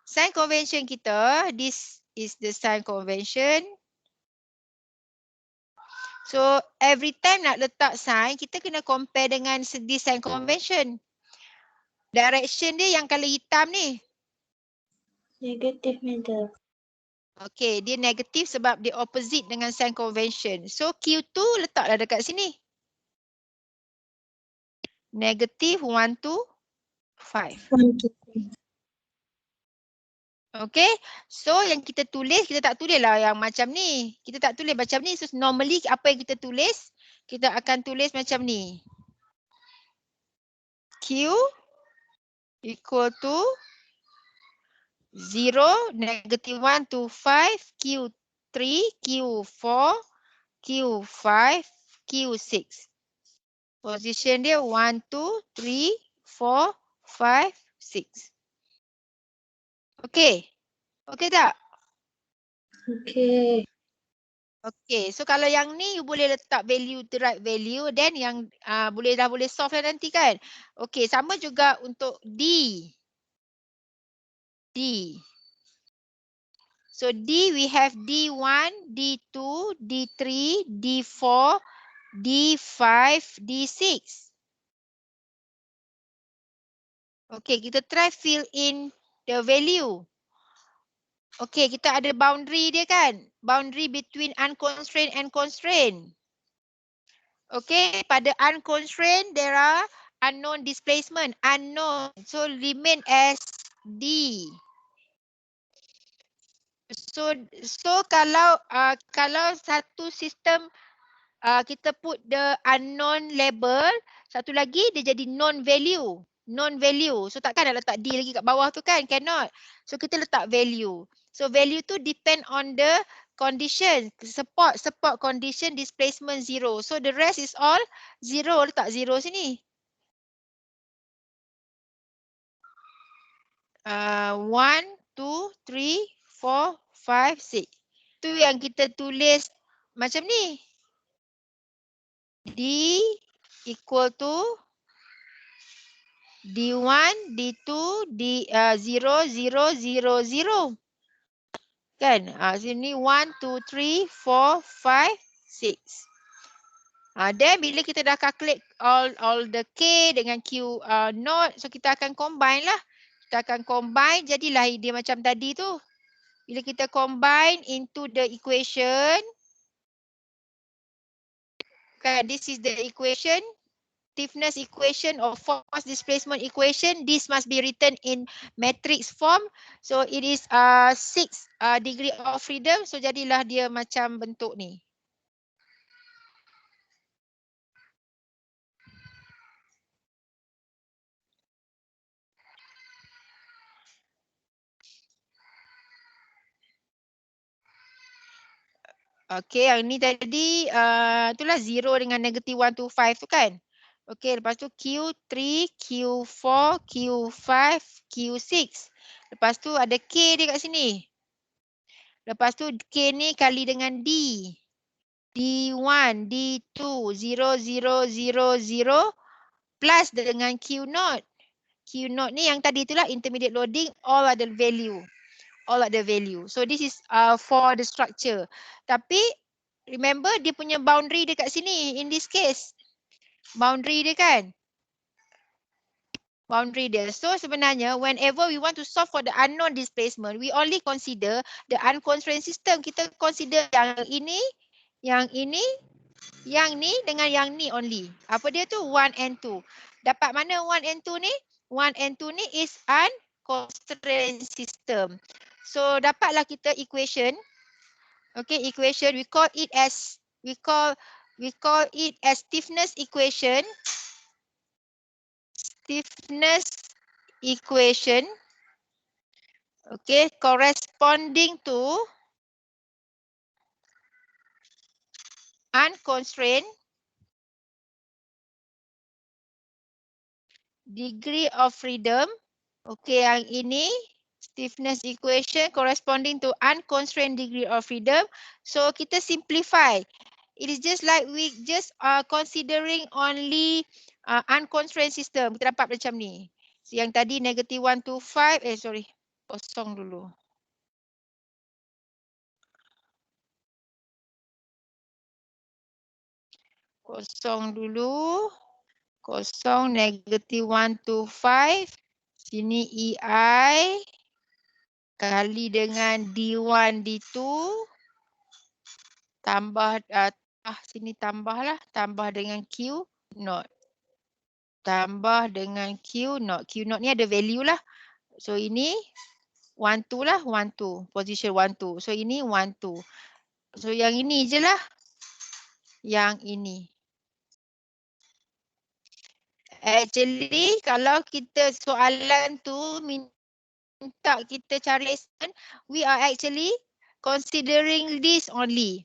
Sign convention kita, this is the sign convention. So every time nak letak sign, kita kena compare dengan this sign convention. Direction dia yang color hitam ni. Negatif, madam. Okay, dia negatif sebab dia opposite dengan sign convention. So Q2 letaklah dekat sini. negative 1 to 5. 1 to 5. Okay, so yang kita tulis, kita tak tulis lah yang macam ni. Kita tak tulis macam ni. So normally apa yang kita tulis, kita akan tulis macam ni. Q equal to 0, negative 1 to 5, Q3, Q4, Q5, Q6. Position dia 1, 2, 3, 4, 5, 6. Okay. Okay tak? Okay. Okay. So kalau yang ni you boleh letak value, the right value. Then yang boleh solve lah nanti kan. Okay. Sama juga untuk D. D. So D we have D1, D2, D3, D4, D5, D6. Okay, kita try fill in the value. Okay, kita ada boundary dia kan? Boundary between unconstrained and constrained. Okay, pada unconstrained there are unknown displacement, unknown. So remain as D. So kalau satu sistem kita put the unknown label, satu lagi dia jadi non value. So takkan nak letak D lagi kat bawah tu kan? Cannot. So kita letak value. So value tu depend on the condition. Support condition displacement 0. So the rest is all 0. Letak 0 sini. 1, 2, 3, 4, 5, 6. Tu yang kita tulis macam ni. D equal to D1, D2, D0, 0, 0, 0. Kan? Sini 1, 2, 3, 4, 5, 6. Then bila kita dah calculate all the K dengan Q naught, so kita akan combine lah. Kita akan combine, jadilah dia macam tadi tu. Bila kita combine into the equation, kan, this is the equation. Stiffness equation or force displacement equation, this must be written in matrix form. So it is 6 degree of freedom. So jadilah dia macam bentuk ni. Okay, yang ni tadi itulah 0 dengan negative 1 to 5 tu kan. Okay, lepas tu Q3, Q4, Q5, Q6. Lepas tu ada K dia kat sini. Lepas tu K ni kali dengan D. D1, D2, 0, 0, 0, 0 plus dengan Q naught. Q naught ni yang tadi itulah intermediate loading, all ada value. All ada value. So this is for the structure. Tapi remember dia punya boundary dekat sini in this case. Boundary dia kan? Boundary dia. So sebenarnya whenever we want to solve for the unknown displacement, we only consider the unconstrained system. Kita consider yang ini, yang ini, yang ni dengan yang ni only. Apa dia tu? 1 and 2. Dapat mana 1 and 2 ni? 1 and 2 ni is unconstrained system. So dapatlah kita equation. Okay, equation we call it as stiffness equation. Stiffness equation. Okay, corresponding to unconstrained degree of freedom. Okay, yang ini stiffness equation corresponding to unconstrained degree of freedom. So kita simplify. It is just like we just considering only unconstrained system. Kita dapat macam ni. So, yang tadi negative 1 to 5. Kosong dulu. Kosong negative 1 to 5. Sini EI kali dengan D1, D2. Tambah, sini tambahlah. Tambah dengan Q naught. tambah dengan Q naught. Q naught ni ada value lah. So ini 1, 2 lah, 1, 2. Position 1, 2. So ini 1, 2. So yang ini je lah. Yang ini. Actually, kalau kita soalan tu minta kita cari extent, we are actually considering this only.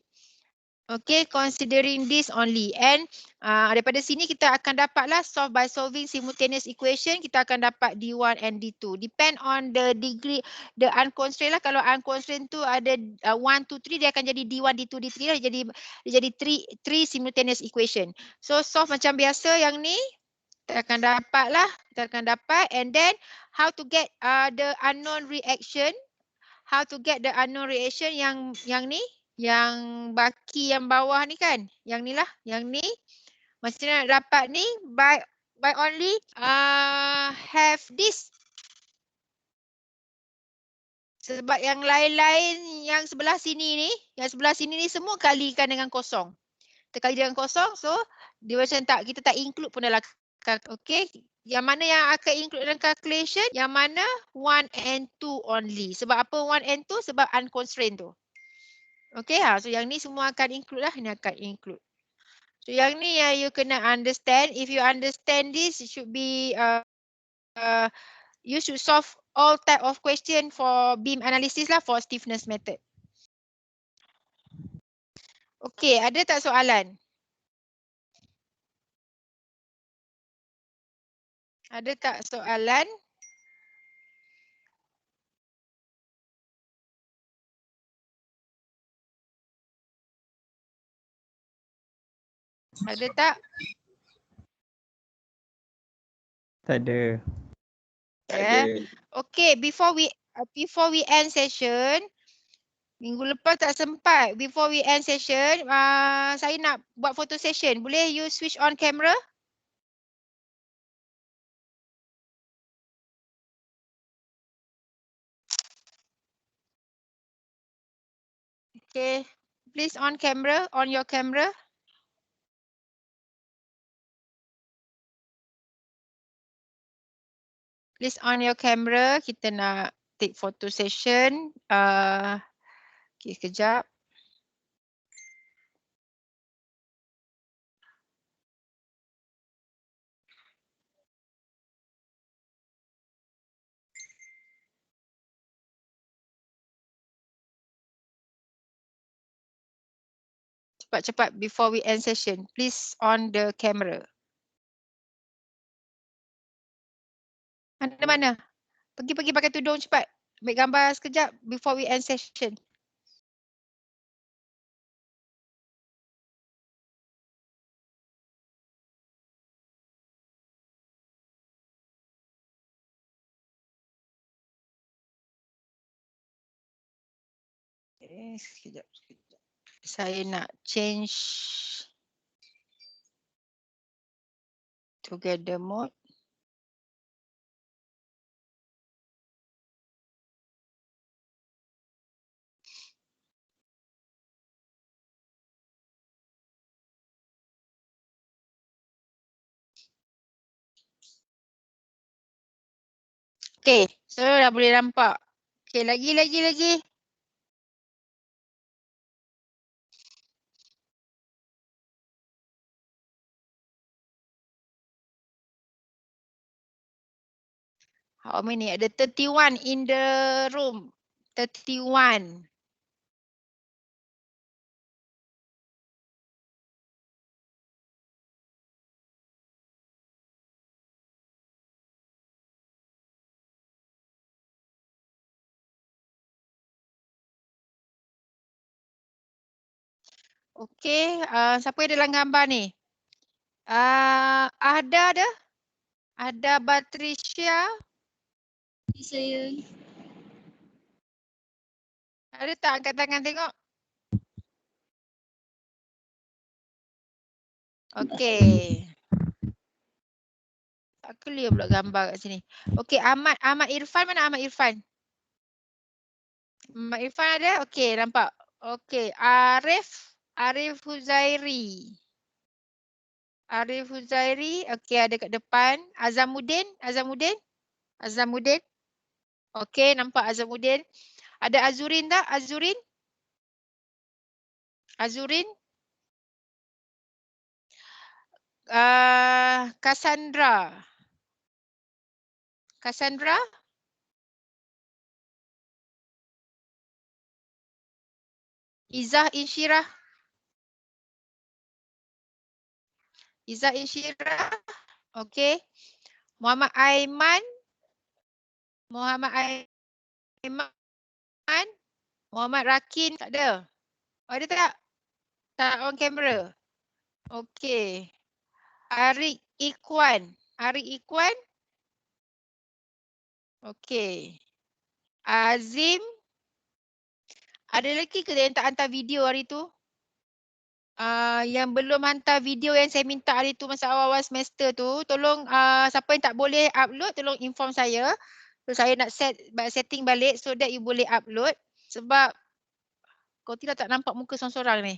Okay, considering this only. And daripada sini kita akan dapatlah solve by solving simultaneous equation, kita akan dapat D1 and D2. Depend on the degree, the unconstrained lah. Kalau unconstrained tu ada 1, 2, 3, dia akan jadi D1, D2, D3 lah. Dia jadi 3 simultaneous equation. So solve macam biasa yang ni. Kita akan dapat lah. Kita akan dapat. And then how to get the unknown reaction. How to get the unknown reaction yang ni. Yang baki yang bawah ni kan. Yang ni lah. Yang ni. Macam mana nak dapat ni. By only have this. Sebab yang lain-lain yang sebelah sini ni. Yang sebelah sini ni semua kalikan dengan kosong. Kita kali dengan kosong. So dia macam tak. Kita tak include pun dalam. Okay. Yang mana yang akan include dalam calculation. Yang mana 1 and 2 only. Sebab apa 1 and 2? Sebab unconstrained tu. Okay, so yang ni semua akan include lah. Ini akan include. So yang ni yang you kena understand. If you understand this, it should be, you should solve all type of question for beam analysis lah for stiffness method. Okay, ada tak soalan? Ada tak soalan? Ada tak? Tak ada. Okay, before we end session, minggu lepas tak sempat. Before we end session, saya nak buat photo session. Boleh you switch on camera? Okay, please on camera, on your camera. Please on your camera. Kita nak take photo session. Okay, sekejap. Cepat-cepat before we end session. Please on the camera. Mana-mana? Pergi pakai tudung cepat. Ambil gambar sekejap before we end session. Sekejap. Saya nak change together mode. Okay, so dah boleh nampak. Okay, lagi. How many? Ada 31 in the room. 31. Okay, siapa yang dalam gambar ni? Ada? Ada Patricia? Saya. Ada tak angkat tangan tengok? Okay. Tak clear pula gambar kat sini. Okay, Ahmad Irfan, mana Ahmad Irfan? Ahmad Irfan ada? Okay, nampak. Okay, Arif Huzairi. Arif Huzairi, okey ada kat depan. Azamuddin, Azamuddin. Okey, nampak Azamuddin. Ada Azurin tak? Azurin. Cassandra. Izzah Insyirah. Okey. Muhammad Aiman. Muhammad Rakin tak ada. Oh, ada tak? Tak on camera. Okey. Arik Ikwan. Okey. Azim. Ada lagi ke yang tak hantar video hari tu? Yang belum hantar video yang saya minta hari tu masa awal-awal semester tu, tolong siapa yang tak boleh upload, tolong inform saya. So saya nak setting balik so that you boleh upload. Sebab kau tidak tak nampak muka sorang-sorang ni.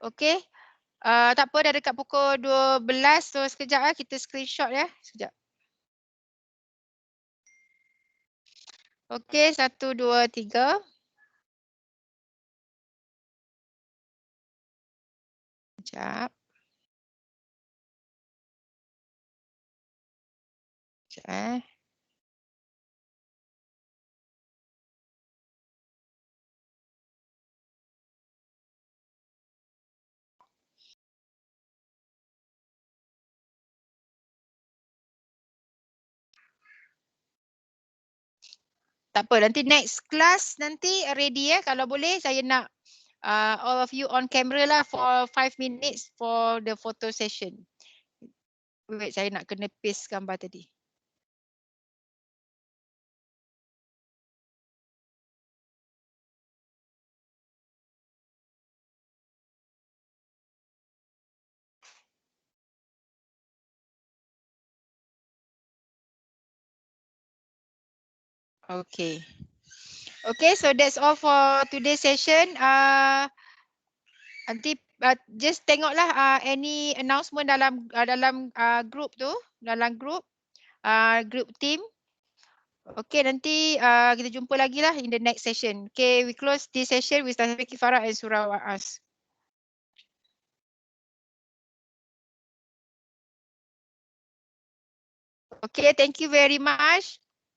Okey. Tak apa, dah dekat pukul 12. So sekejap kita screenshot ya. Sekejap. Okey, 1, 2, 3. Sekejap. Tak apa, nanti next class nanti ready ya. Kalau boleh saya nak all of you on camera lah for 5 minutes for the photo session. Wait, saya nak kena paste gambar tadi. Okay. Okay, so that's all for today's session. Nanti just tengoklah any announcement dalam group tu, group team. Okay, nanti kita jumpa lagi lah in the next session. Okay, we close this session with Tasbih Kifarah and Surah Wa'as. Okay, thank you very much.